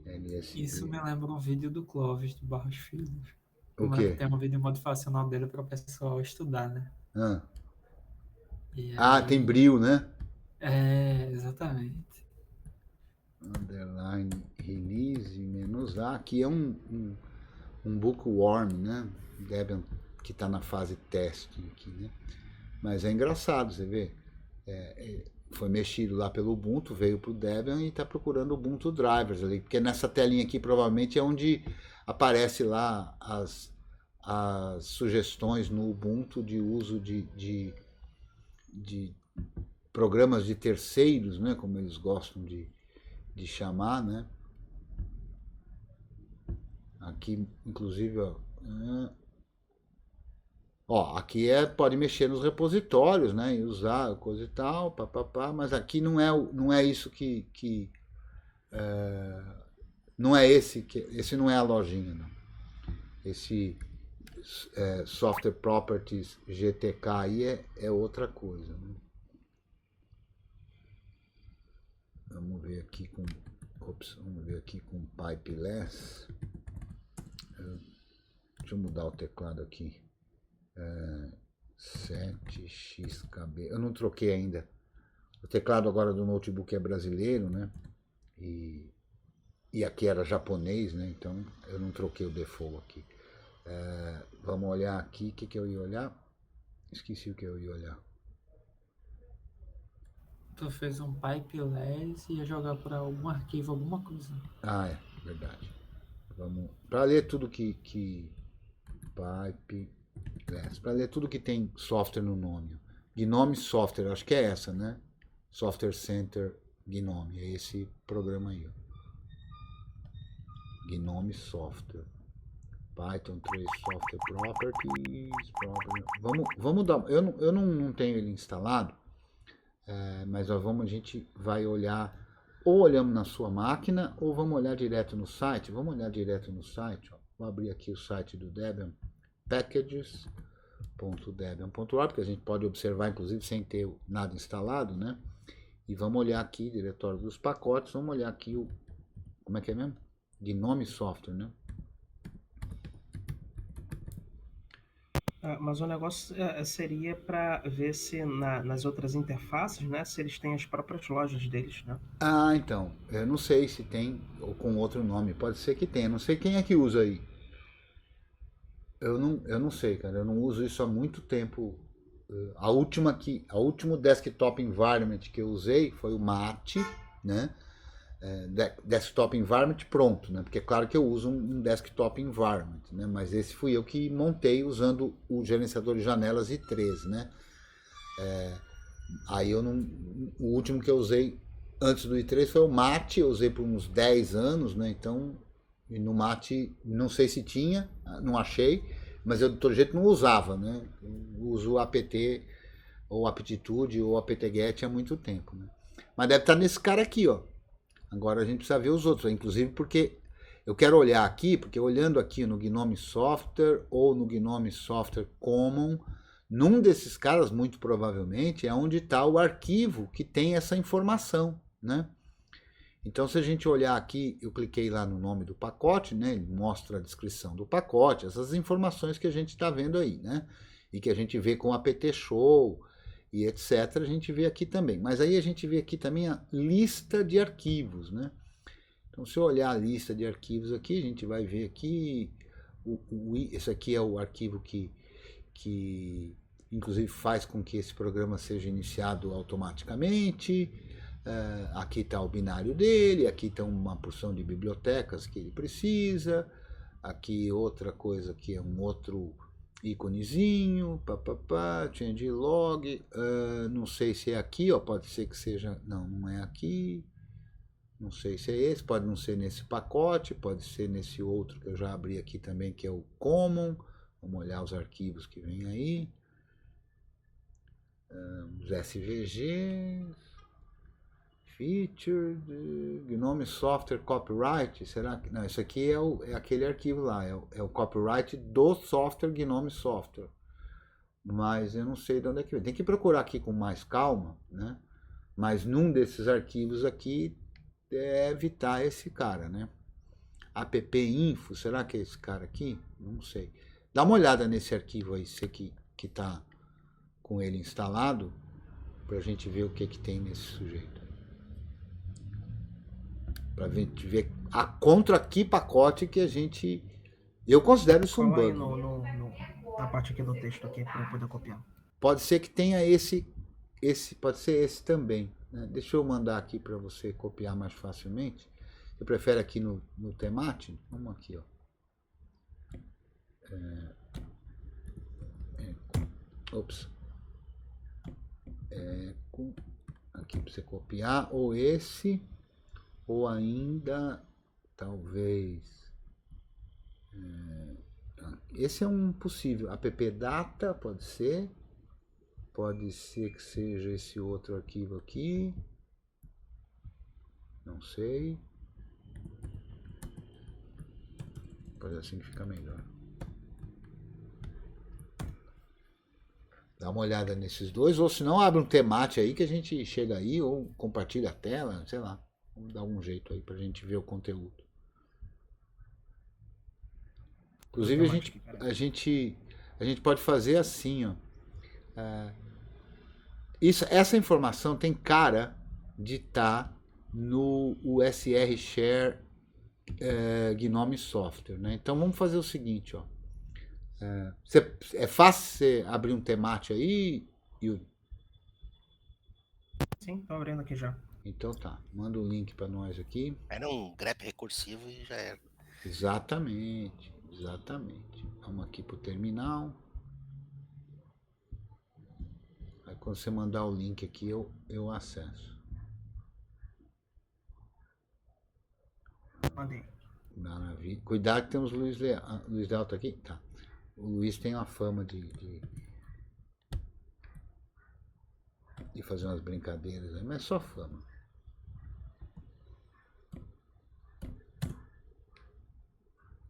LSB... Isso me lembra um vídeo do Clóvis, do Barros Filhos. O quê? Tem um vídeo motivacional dele para o pessoal estudar, né? Tem bril, né? Exatamente. Underline release -A. Aqui é um bookworm, né? Debian que está na fase teste aqui, né? Mas é engraçado, você vê. Foi mexido lá pelo Ubuntu, veio para o Debian e está procurando o Ubuntu Drivers ali, porque nessa telinha aqui provavelmente é onde aparece lá as sugestões no Ubuntu de uso de programas de terceiros, né, como eles gostam de chamar, né? Aqui, inclusive, aqui pode mexer nos repositórios, né, e usar coisa e tal, papapá, mas aqui não é isso que não é esse não é a lojinha, não. Esse Software Properties GTK aí é outra coisa, né? Vamos ver aqui com Pipeless. Deixa eu mudar o teclado aqui. 7XKB. Eu não troquei ainda. O teclado agora do notebook é brasileiro, né? E aqui era japonês, né? Então eu não troquei o default aqui. Vamos olhar aqui. O que eu ia olhar? Esqueci o que eu ia olhar. Tu fez um pipeless e ia jogar para algum arquivo, alguma coisa. É verdade. Vamos para ler tudo que pipeless, para ler tudo que tem software no nome. Gnome Software, acho que é essa, né? Software Center Gnome, é esse programa aí, ó. Gnome Software. Python 3 Software Properties. Vamos dar. Eu não tenho ele instalado, mas a gente vai olhar. Ou olhamos na sua máquina, ou vamos olhar direto no site. Vamos olhar direto no site. Ó. Vou abrir aqui o site do Debian, packages.debian.org, que a gente pode observar, inclusive, sem ter nada instalado, né? E vamos olhar aqui, diretório dos pacotes. Vamos olhar aqui como é que é mesmo? Gnome Software, né? Mas o negócio seria para ver se nas outras interfaces, né, se eles têm as próprias lojas deles, né? Então, eu não sei se tem ou com outro nome, pode ser que tenha, não sei quem é que usa aí. Eu não sei, cara, eu não uso isso há muito tempo. A último desktop environment que eu usei foi o Mate, né? Desktop environment pronto, né? Porque é claro que eu uso um desktop environment, né? Mas esse fui eu que montei usando o gerenciador de janelas i3, né? Aí o último que eu usei antes do i3 foi o Mate, eu usei por uns 10 anos, né? Então, e no Mate, não sei se tinha, não achei, mas eu de todo jeito não usava, né? Eu uso o apt ou aptitude ou apt-get há muito tempo, né? Mas deve estar nesse cara aqui, ó. Agora a gente precisa ver os outros, inclusive porque eu quero olhar aqui, porque olhando aqui no Gnome Software ou no Gnome Software Common, num desses caras, muito provavelmente, é onde está o arquivo que tem essa informação, né? Então, se a gente olhar aqui, eu cliquei lá no nome do pacote, né? Ele mostra a descrição do pacote, essas informações que a gente está vendo aí, né? E que a gente vê com apt show e etc, a gente vê aqui também. Mas aí a gente vê aqui também a lista de arquivos, né? Então, se eu olhar a lista de arquivos aqui, a gente vai ver aqui, esse aqui é o arquivo que inclusive faz com que esse programa seja iniciado automaticamente. Aqui está o binário dele, aqui está uma porção de bibliotecas que ele precisa, aqui outra coisa que é um outro íconezinho, change log, não sei se é aqui, ó, pode ser que seja, não é aqui, não sei se é esse, pode não ser nesse pacote, pode ser nesse outro que eu já abri aqui também, que é o common. Vamos olhar os arquivos que vem aí, os SVG, feature, Gnome Software Copyright, será que, não, isso aqui é aquele arquivo lá, é o copyright do software Gnome Software, mas eu não sei de onde é que vem, tem que procurar aqui com mais calma, né? Mas num desses arquivos aqui deve estar esse cara, né? App-info, será que é esse cara aqui? Não sei. Dá uma olhada nesse arquivo aí, esse aqui que está com ele instalado, para a gente ver o que tem nesse sujeito. Para a gente ver contra que pacote que eu considero isso um bug. Na parte aqui do texto aqui para eu poder copiar. Pode ser que tenha esse pode ser esse também, né? Deixa eu mandar aqui para você copiar mais facilmente. Você prefere aqui no temate? Vamos aqui, ó. Ops. Aqui para você copiar, ou esse, ou ainda, talvez, esse é um possível, appdata, pode ser que seja esse outro arquivo aqui, não sei, pode assim que fica melhor. Dá uma olhada nesses dois, ou se não, abre um temate aí que a gente chega aí, ou compartilha a tela, sei lá. Vamos dar um jeito aí pra gente ver o conteúdo. Inclusive a gente pode fazer assim, ó. Essa informação tem cara de estar no USR Share Gnome Software, né? Então vamos fazer o seguinte, ó. É fácil você abrir um temate aí, Yuri? Sim, tô abrindo aqui já. Então tá, manda o link para nós aqui. Era um grep recursivo e já era. Exatamente. Vamos aqui pro terminal. Aí quando você mandar o link aqui, eu acesso. Mandei. Maravilha. Cuidado que temos o Luiz Leal tá aqui? Tá. O Luiz tem uma fama de fazer umas brincadeiras aí, mas é só fama.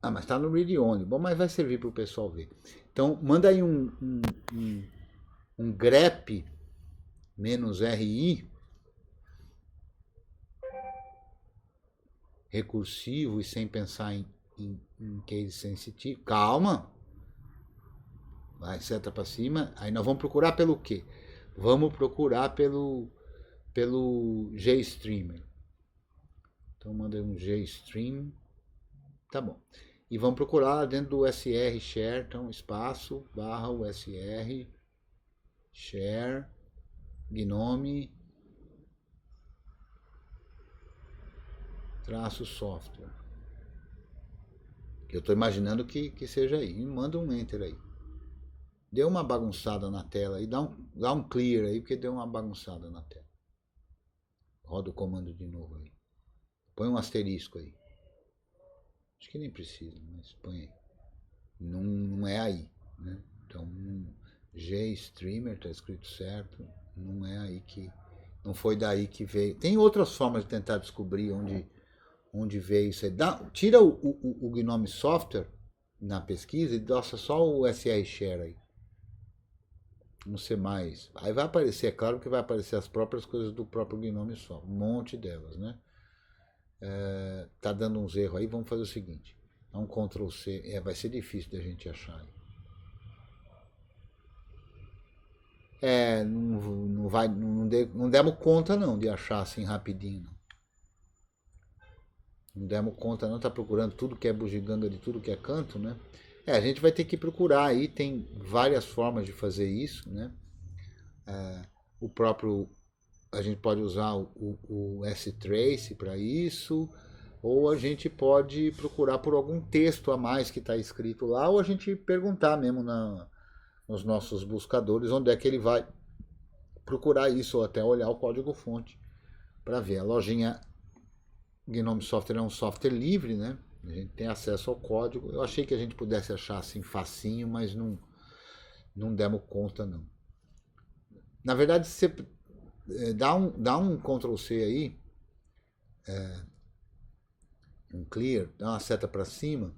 Mas tá no read only. Bom, mas vai servir para o pessoal ver. Então, manda aí um grep -ri recursivo e sem pensar em case sensitivo. Calma. Vai, seta para cima. Aí nós vamos procurar pelo quê? Vamos procurar pelo GStreamer. Então manda um GStream. Tá bom. E vamos procurar lá dentro do USR Share, então espaço, barra USR Share Gnome -software. Que eu estou imaginando que seja aí. E manda um enter aí. Deu uma bagunçada na tela aí, dá um clear aí, porque deu uma bagunçada na tela. Roda o comando de novo aí. Põe um asterisco aí. Acho que nem precisa, mas põe aí. Não é aí, né? Então, GStreamer, tá escrito certo, não é aí que... Não foi daí que veio. Tem outras formas de tentar descobrir onde veio isso aí. Tira o Gnome Software na pesquisa e doça só o SR Share aí. Não sei mais. Aí vai aparecer, é claro que vai aparecer as próprias coisas do próprio Gnome Software. Um monte delas, né? Tá dando uns erros aí, vamos fazer o seguinte. Dá um Ctrl C. Vai ser difícil da gente achar aí. Não demos conta não de achar assim rapidinho. Não demos conta não, tá procurando tudo que é bugiganga de tudo que é canto, né? A gente vai ter que procurar aí, tem várias formas de fazer isso, né? O próprio, a gente pode usar o strace para isso, ou a gente pode procurar por algum texto a mais que está escrito lá, ou a gente perguntar mesmo nos nossos buscadores onde é que ele vai procurar isso, ou até olhar o código-fonte para ver. A lojinha Gnome Software é um software livre, né? A gente tem acesso ao código. Eu achei que a gente pudesse achar assim facinho, mas não demos conta não. Na verdade, você dá um Ctrl C aí, um clear, dá uma seta para cima.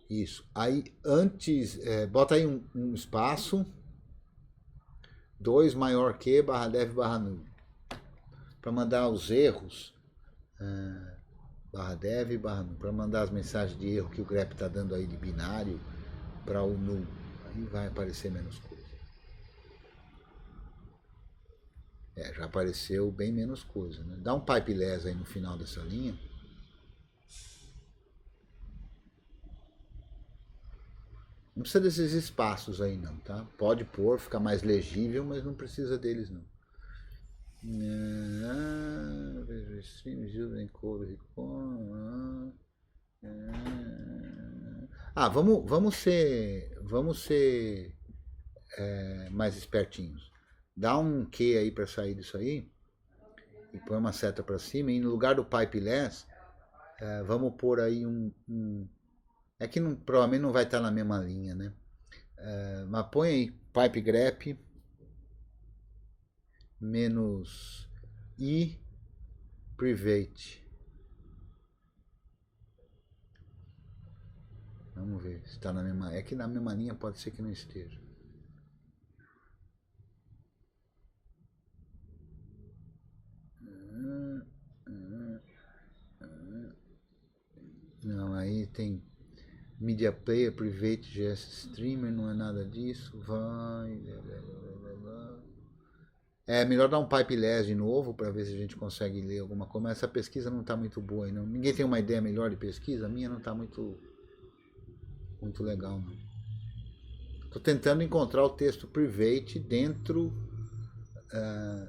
Isso. Aí antes, bota aí um espaço, 2 maior que /dev /num, para mandar os erros, /dev /num, para mandar as mensagens de erro que o grep está dando aí de binário para o null. Aí vai aparecer menos coisa. Já apareceu bem menos coisa, né? Dá um pipe less aí no final dessa linha. Não precisa desses espaços aí não, tá? Pode pôr, fica mais legível, mas não precisa deles não. Vamos ser mais espertinhos. Dá um Q aí para sair disso aí e põe uma seta para cima e no lugar do pipeless, vamos pôr aí é que provavelmente não vai estar na mesma linha, né? Mas põe aí pipe grep menos I private. Vamos ver se está na mesma. É que na mesma linha pode ser que não esteja. Não, aí tem Media Player, Private, GS Streamer, não é nada disso. Vai. É melhor dar um pipeless de novo para ver se a gente consegue ler alguma coisa. Mas essa pesquisa não está muito boa aí, não. Ninguém tem uma ideia melhor de pesquisa? A minha não está muito legal, não. Estou tentando encontrar o texto private dentro,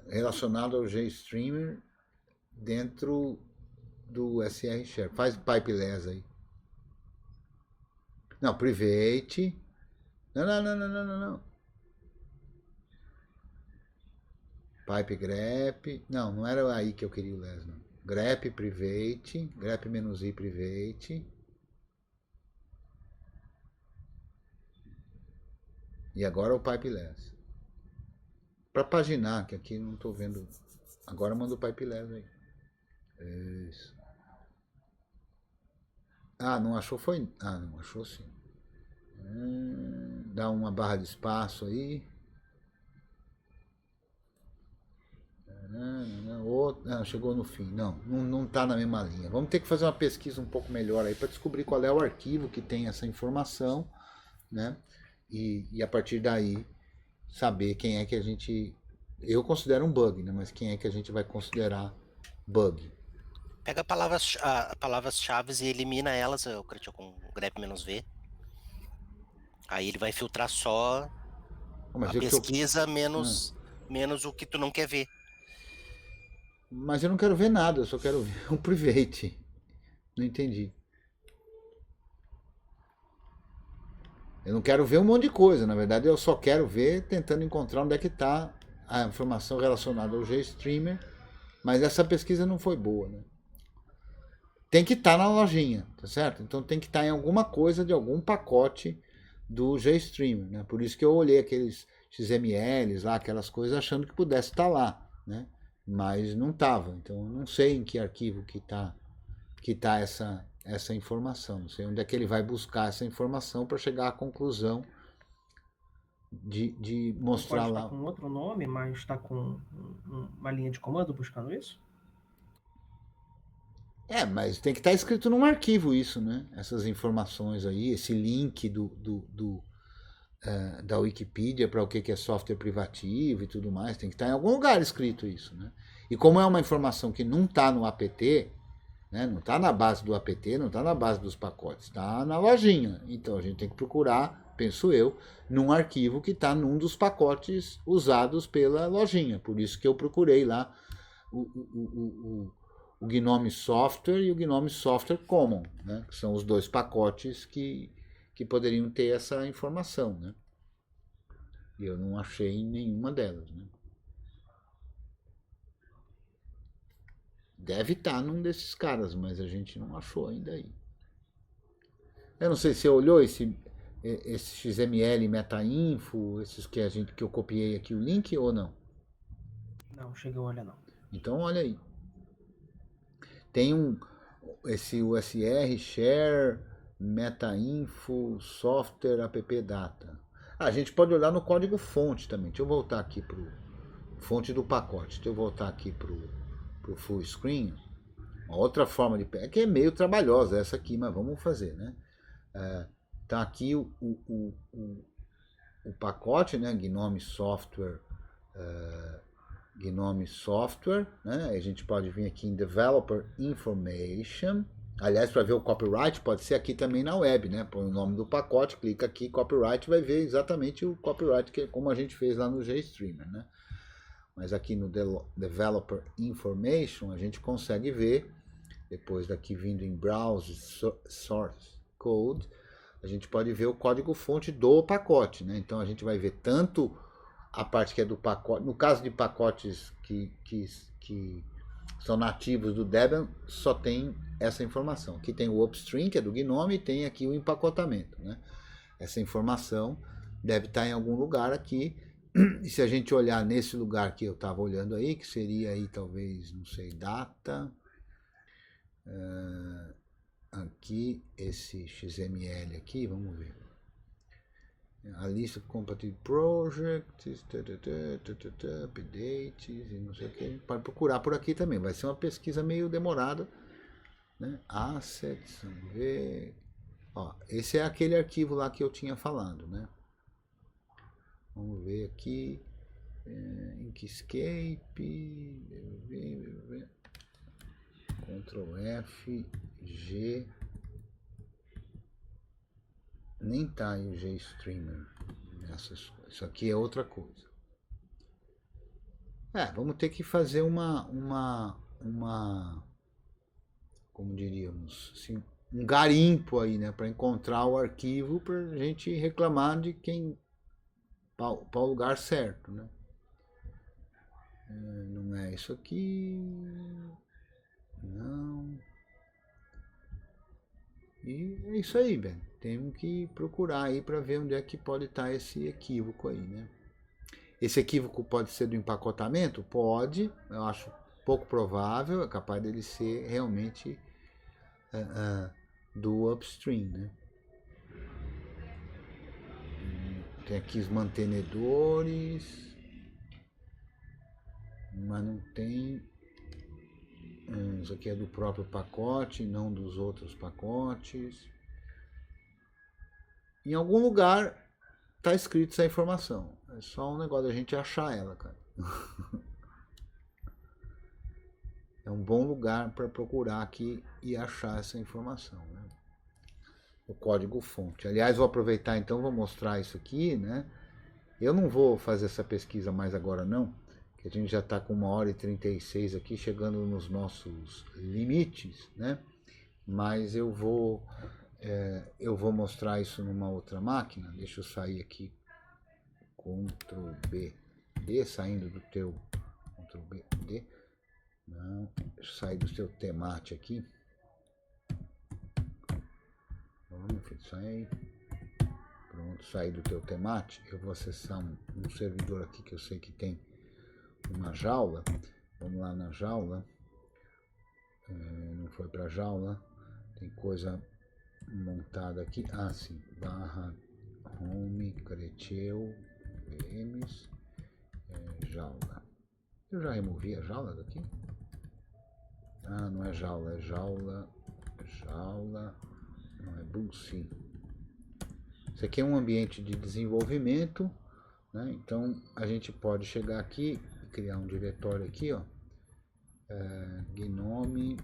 relacionado ao GStreamer, dentro do SR Share. Faz pipeless aí. Não, private. Não. Pipe grep. Não era aí que eu queria o less, não. Grep private. Grep menos I private. E agora o pipeless. Para paginar, que aqui não estou vendo. Agora manda o pipeless aí. Isso. Não achou foi? Não achou sim. Dá uma barra de espaço aí. Chegou no fim. Não está na mesma linha. Vamos ter que fazer uma pesquisa um pouco melhor aí para descobrir qual é o arquivo que tem essa informação, né? E a partir daí saber quem é que a gente... Eu considero um bug, né? Mas quem é que a gente vai considerar bug? Pega palavras-chave e elimina elas, eu acredito, com grep-v. Aí ele vai filtrar só a pesquisa menos o que tu não quer ver. Mas eu não quero ver nada, eu só quero ver o private. Não entendi. Eu não quero ver um monte de coisa, na verdade eu só quero ver tentando encontrar onde é que está a informação relacionada ao GStreamer, mas essa pesquisa não foi boa, né? Tem que estar na lojinha, tá certo? Então tem que estar em alguma coisa de algum pacote do GStreamer, né? Por isso que eu olhei aqueles XMLs lá, aquelas coisas, achando que pudesse estar lá, né? Mas não estava, então eu não sei em que arquivo que tá essa informação, não sei onde é que ele vai buscar essa informação para chegar à conclusão de mostrar pode lá. Está com outro nome, mas está com uma linha de comando buscando isso? Mas tem que estar escrito num arquivo isso, né? Essas informações aí, esse link da Wikipedia para o que é software privativo e tudo mais, tem que estar em algum lugar escrito isso, né? E como é uma informação que não está no apt, né? Não está na base do apt, não está na base dos pacotes, está na lojinha. Então a gente tem que procurar, penso eu, num arquivo que está num dos pacotes usados pela lojinha. Por isso que eu procurei lá o Gnome Software e o Gnome Software Common, né? Que são os dois pacotes que poderiam ter essa informação, né? E eu não achei nenhuma delas, né? Deve estar num desses caras, mas a gente não achou ainda aí. Eu não sei se você olhou esse XML metainfo, esses que eu copiei aqui o link ou não? Não, cheguei a olhar não. Então olha aí. Tem esse USR share metainfo software app data. A gente pode olhar no código fonte também. Deixa eu voltar aqui pro fonte do pacote. Deixa eu voltar aqui pro full screen. Uma outra forma de pegar, que é meio trabalhosa essa aqui, mas vamos fazer, né? Tá aqui o pacote, né? Gnome Software, né? A gente pode vir aqui em Developer Information. Aliás, para ver o copyright, pode ser aqui também na web, né? Põe o nome do pacote, clica aqui, copyright, vai ver exatamente o copyright que como a gente fez lá no GStreamer, né? Mas aqui no Developer Information a gente consegue ver, depois daqui vindo em Browse Source Code, a gente pode ver o código-fonte do pacote, né? Então a gente vai ver tanto a parte que é do pacote, no caso de pacotes que são nativos do Debian, só tem essa informação. Aqui tem o upstream, que é do Gnome, e tem aqui o empacotamento, né? Essa informação deve estar em algum lugar aqui. E se a gente olhar nesse lugar que eu estava olhando aí, que seria aí talvez, não sei, data, aqui, esse XML aqui, vamos ver. A lista compatible projects, updates, e não sei o que. A gente pode procurar por aqui também. Vai ser uma pesquisa meio demorada, né? Assets, vamos ver. Ó, esse é aquele arquivo lá que eu tinha falado, né? Vamos ver aqui. Inkscape. Ctrl F, G. Nem tá aí o GStreamer. Isso aqui é outra coisa. Vamos ter que fazer uma como diríamos, assim, um garimpo aí, né, para encontrar o arquivo para a gente reclamar de quem para o lugar certo, né? Não é isso aqui, não. E é isso aí, Ben. Temos que procurar aí para ver onde é que pode estar esse equívoco aí, né? Esse equívoco pode ser do empacotamento? Pode, eu acho pouco provável, é capaz dele ser realmente do upstream, né? Tem aqui os mantenedores, mas não tem. Isso aqui é do próprio pacote, não dos outros pacotes. Em algum lugar está escrito essa informação. É só um negócio da gente achar ela, cara. É um bom lugar para procurar aqui e achar essa informação, né? O código-fonte. Aliás, vou aproveitar então, vou mostrar isso aqui, né? Eu não vou fazer essa pesquisa mais agora não, que a gente já está com 1h36 aqui, chegando nos nossos limites, né? Mas eu vou mostrar isso numa outra máquina. Deixa eu sair aqui, Ctrl B, D, saindo do teu Ctrl B, D. Não, deixa eu sair do teu temate aqui. Vamos, sair. Pronto, sair do teu temate. Eu vou acessar um servidor aqui que eu sei que tem uma jaula. Vamos lá na jaula. Não foi para jaula. Tem coisa montada aqui. Ah, sim. Barra home creteu vms jaula. Eu já removi a jaula daqui? Ah, não é jaula, é jaula. Não é Bulsi. Isso aqui é um ambiente de desenvolvimento, né? Então a gente pode chegar aqui e criar um diretório aqui, ó. Gnome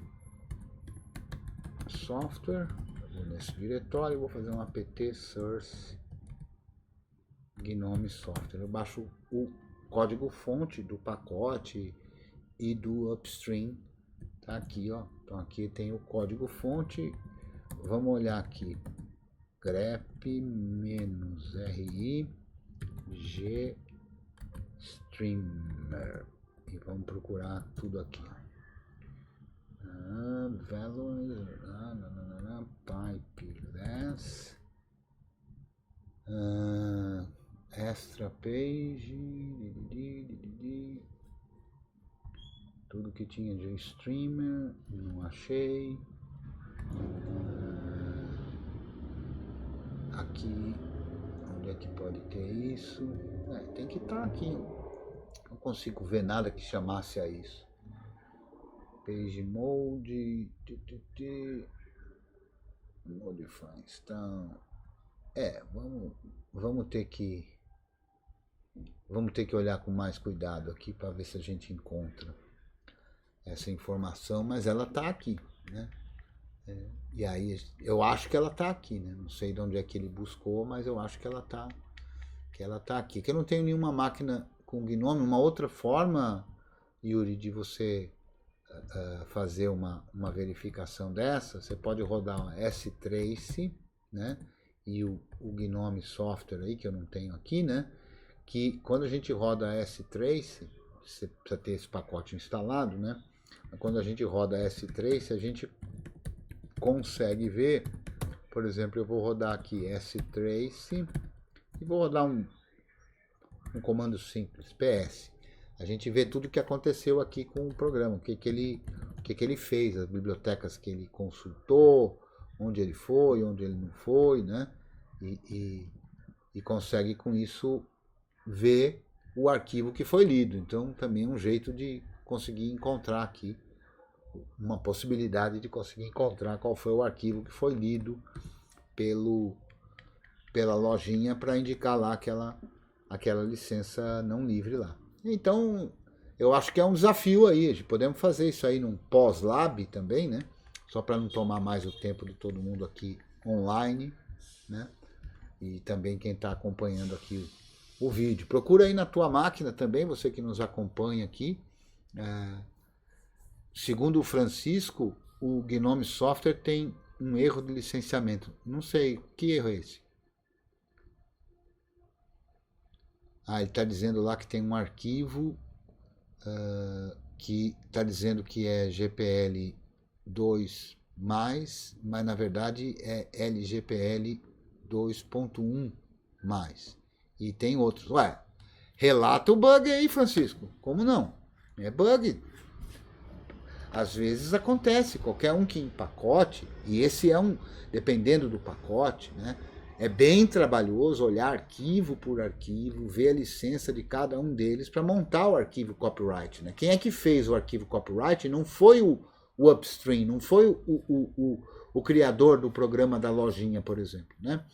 software. Eu vou nesse diretório, vou fazer um apt source Gnome software. Eu baixo o código fonte do pacote e do upstream. Tá aqui, ó. Então aqui tem o código fonte. Vamos olhar aqui. grep-ri gstreamer. E vamos procurar tudo aqui. Values, pipeless, extra page, tudo que tinha de streamer, não achei. Aqui, onde é que pode ter isso? Tem que estar aqui. Não consigo ver nada que chamasse a isso. Page mode, modify, então, vamos ter que olhar com mais cuidado aqui para ver se a gente encontra essa informação, mas ela está aqui, né? E aí eu acho que ela está aqui, né? Não sei de onde é que ele buscou, mas eu acho que ela tá aqui. Que eu não tenho nenhuma máquina com Gnome. Uma outra forma, Yuri, de você fazer uma verificação dessa, você pode rodar uma strace, né? e o Gnome Software aí, que eu não tenho aqui, né? Que quando a gente roda a S-Trace, você precisa ter esse pacote instalado, né? Quando a gente roda a S-Trace, a gente consegue ver, por exemplo, eu vou rodar aqui S-Trace e vou rodar um comando simples, PS. A gente vê tudo o que aconteceu aqui com o programa, o que ele fez, as bibliotecas que ele consultou, onde ele foi, onde ele não foi, né? E consegue com isso ver o arquivo que foi lido. Então também é um jeito de conseguir encontrar aqui, uma possibilidade de conseguir encontrar qual foi o arquivo que foi lido pela lojinha para indicar lá aquela licença não livre lá. Então, eu acho que é um desafio aí. Podemos fazer isso aí num pós-lab também, né? Só para não tomar mais o tempo de todo mundo aqui online, né? E também quem está acompanhando aqui o vídeo. Procura aí na tua máquina também, você que nos acompanha aqui. Segundo o Francisco, o Gnome Software tem um erro de licenciamento. Não sei, que erro é esse? Ele está dizendo lá que tem um arquivo que está dizendo que é GPL 2+, mas na verdade é LGPL 2.1+. E tem outros. Relata o bug aí, Francisco. Como não? É bug. Às vezes acontece, qualquer um que empacote, e esse é dependendo do pacote, né? É bem trabalhoso olhar arquivo por arquivo, ver a licença de cada um deles para montar o arquivo copyright, né? Quem é que fez o arquivo copyright não foi o upstream, não foi o criador do programa da lojinha, por exemplo, né?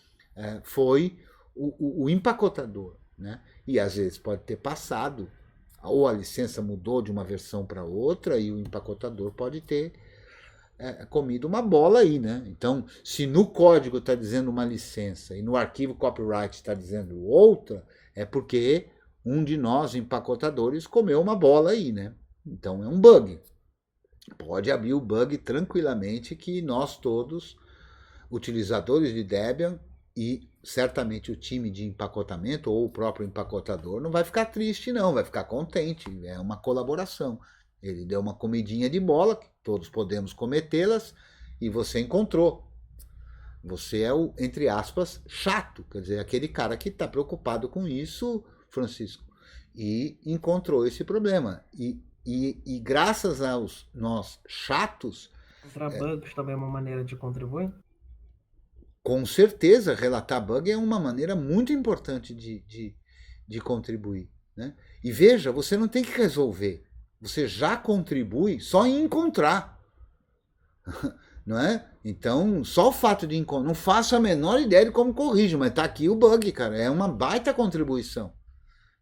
Foi o empacotador, né? E às vezes pode ter passado, ou a licença mudou de uma versão para outra e o empacotador pode ter comido uma bola aí, né? Então, se no código está dizendo uma licença e no arquivo copyright está dizendo outra, é porque um de nós, empacotadores, comeu uma bola aí, né? Então é um bug. Pode abrir o bug tranquilamente, que nós todos, utilizadores de Debian e certamente o time de empacotamento ou o próprio empacotador, não vai ficar triste não, vai ficar contente, é uma colaboração. Ele deu uma comidinha de bola, que todos podemos cometê-las, e você encontrou. Você é o, entre aspas, chato, quer dizer, aquele cara que está preocupado com isso, Francisco, e encontrou esse problema. E graças aos nós chatos... Encontrar bugs também é uma maneira de contribuir? Com certeza, relatar bug é uma maneira muito importante de contribuir, né? E veja, você não tem que resolver. Você já contribui só em encontrar. Não é? Então, só o fato de encontrar... Não faço a menor ideia de como corrige, mas está aqui o bug, cara. É uma baita contribuição.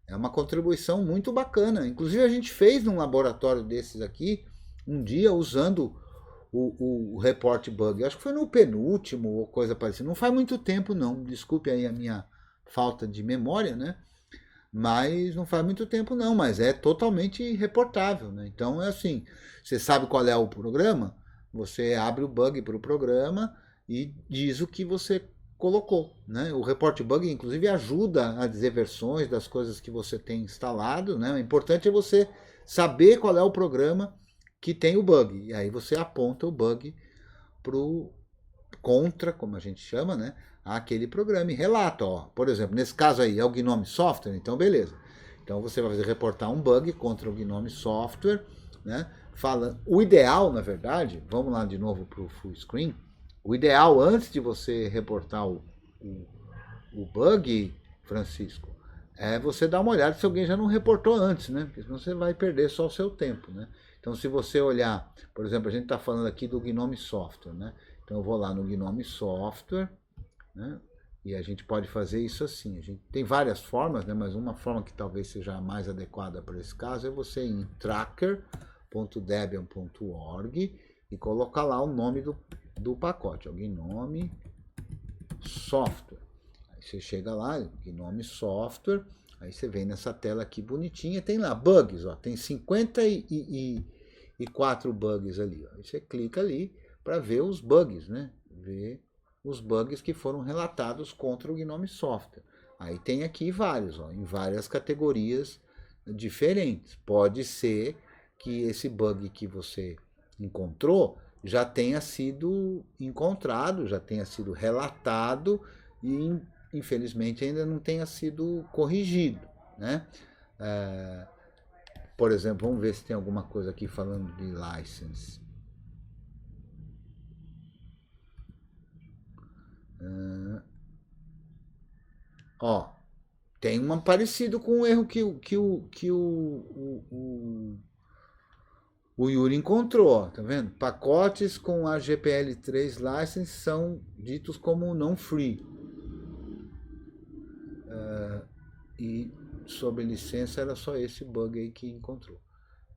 É uma contribuição muito bacana. Inclusive, a gente fez num laboratório desses aqui, um dia, usando o report bug. Acho que foi no penúltimo ou coisa parecida. Não faz muito tempo, não. Desculpe aí a minha falta de memória, né? Mas não faz muito tempo não, mas é totalmente reportável, né? Então é assim, você sabe qual é o programa, você abre o bug para o programa e diz o que você colocou, né? O report bug inclusive ajuda a dizer versões das coisas que você tem instalado, né? O importante é você saber qual é o programa que tem o bug, e aí você aponta o bug pro contra, como a gente chama, né? Aquele programa e relata, ó. Por exemplo, nesse caso aí é o Gnome Software, então beleza. Então você vai reportar um bug contra o Gnome Software, né? O ideal, na verdade, vamos lá de novo para o full screen. O ideal, antes de você reportar o bug, Francisco, é você dar uma olhada se alguém já não reportou antes, né? Porque senão você vai perder só o seu tempo, né? Então se você olhar, por exemplo, a gente está falando aqui do Gnome Software, né? Então eu vou lá no Gnome Software, né? E a gente pode fazer isso assim. A gente tem várias formas, né? Mas uma forma que talvez seja a mais adequada para esse caso é você ir em tracker.debian.org e colocar lá o nome do pacote, o Gnome Software. Aí você chega lá, Gnome Software, aí você vem nessa tela aqui bonitinha, tem lá bugs, ó, tem 54 bugs ali. Ó. Aí você clica ali para ver os bugs, né? Ver os bugs que foram relatados contra o Gnome Software. Aí tem aqui vários, ó, em várias categorias diferentes. Pode ser que esse bug que você encontrou já tenha sido encontrado, já tenha sido relatado e infelizmente ainda não tenha sido corrigido, né? Por exemplo, vamos ver se tem alguma coisa aqui falando de license. Ó, tem um parecido com o erro que o Yuri encontrou, ó, tá vendo? Pacotes com a GPL3 license são ditos como não free. E sobre licença era só esse bug aí que encontrou,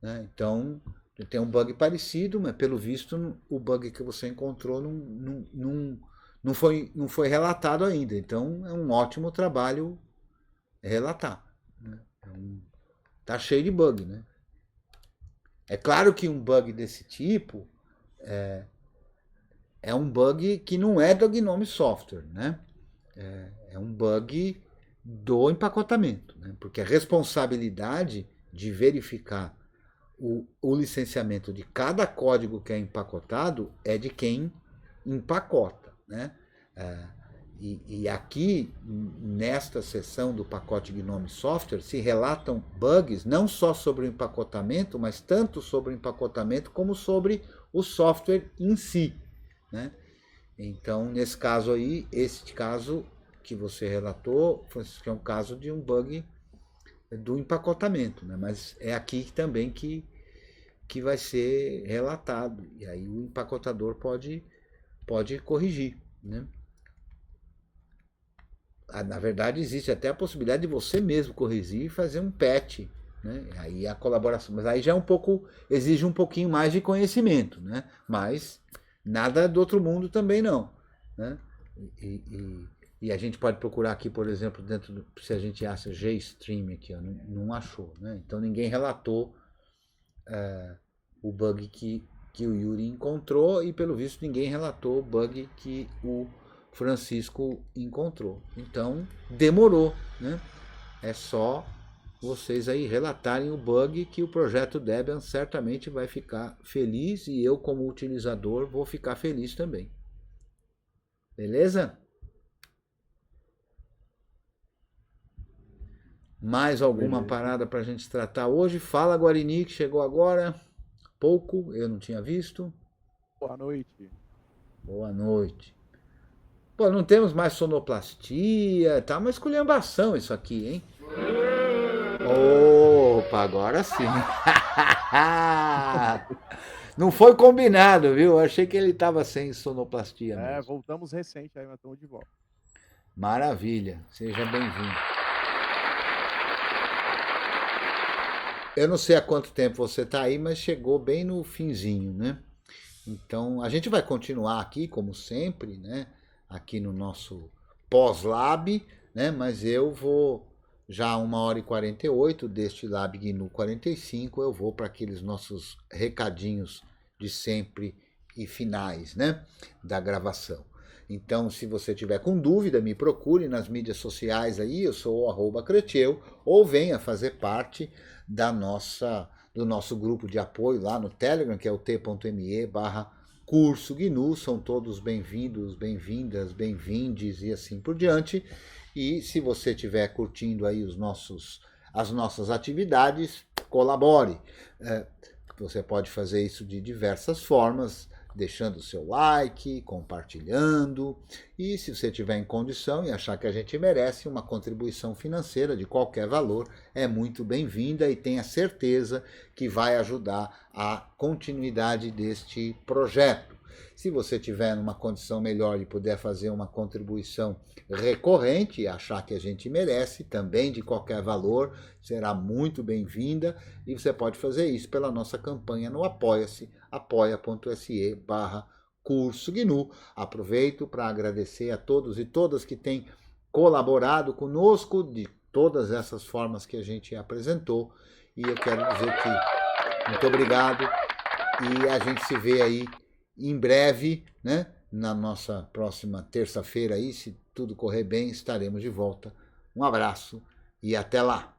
né? Então, tem um bug parecido, mas pelo visto o bug que você encontrou não foi relatado ainda. Então, é um ótimo trabalho relatar, né? Tá cheio de bug, né? É claro que um bug desse tipo é um bug que não é do Gnome Software, né? É um bug do empacotamento, né? Porque a responsabilidade de verificar o licenciamento de cada código que é empacotado é de quem empacota, né? E aqui, nesta seção do pacote Gnome Software, se relatam bugs não só sobre o empacotamento, mas tanto sobre o empacotamento como sobre o software em si, né? Então, nesse caso aí, este caso que você relatou, que é um caso de um bug do empacotamento, né? Mas é aqui também que vai ser relatado, e aí o empacotador pode corrigir, né? Na verdade, existe até a possibilidade de você mesmo corrigir e fazer um patch, né? Aí a colaboração, mas aí já exige um pouquinho mais de conhecimento, né? Mas nada do outro mundo também não, né? E a gente pode procurar aqui, por exemplo, se a gente acha GStream aqui, ó, não achou, né? Então ninguém relatou o bug que o Yuri encontrou e pelo visto ninguém relatou o bug que o Francisco encontrou. Então demorou, né? É só vocês aí relatarem o bug que o projeto Debian certamente vai ficar feliz e eu como utilizador vou ficar feliz também. Beleza? Mais alguma parada para a gente tratar hoje? Fala, Guarini, que chegou agora. Pouco, eu não tinha visto. Boa noite. Boa noite. Pô, não temos mais sonoplastia, tá uma esculhambação isso aqui, hein? Opa, agora sim. Não foi combinado, viu? Eu achei que ele estava sem sonoplastia mesmo. Voltamos recente aí, mas estamos de volta. Maravilha, seja bem-vindo. Eu não sei há quanto tempo você está aí, mas chegou bem no finzinho, né? Então, a gente vai continuar aqui, como sempre, né? Aqui no nosso pós-lab, né? Mas eu vou, já 1h48 deste Lab GNU 45, eu vou para aqueles nossos recadinhos de sempre e finais, né? Da gravação. Então, se você tiver com dúvida, me procure nas mídias sociais aí, eu sou o @Cretieu, ou venha fazer parte do nosso grupo de apoio lá no Telegram, que é o t.me/curso GNU. São todos bem-vindos, bem-vindas, bem-vindes e assim por diante. E se você estiver curtindo aí as nossas atividades, colabore. Você pode fazer isso de diversas formas, deixando o seu like, compartilhando, e se você tiver em condição e achar que a gente merece, uma contribuição financeira de qualquer valor é muito bem-vinda e tenha certeza que vai ajudar a continuidade deste projeto. Se você tiver numa condição melhor e puder fazer uma contribuição recorrente e achar que a gente merece, também de qualquer valor, será muito bem-vinda, e você pode fazer isso pela nossa campanha no Apoia-se, apoia.se/curso GNU. Aproveito para agradecer a todos e todas que têm colaborado conosco de todas essas formas que a gente apresentou, e eu quero dizer que muito obrigado, e a gente se vê aí em breve, né? na nossa próxima terça-feira aí, se tudo correr bem, estaremos de volta. Um abraço e até lá!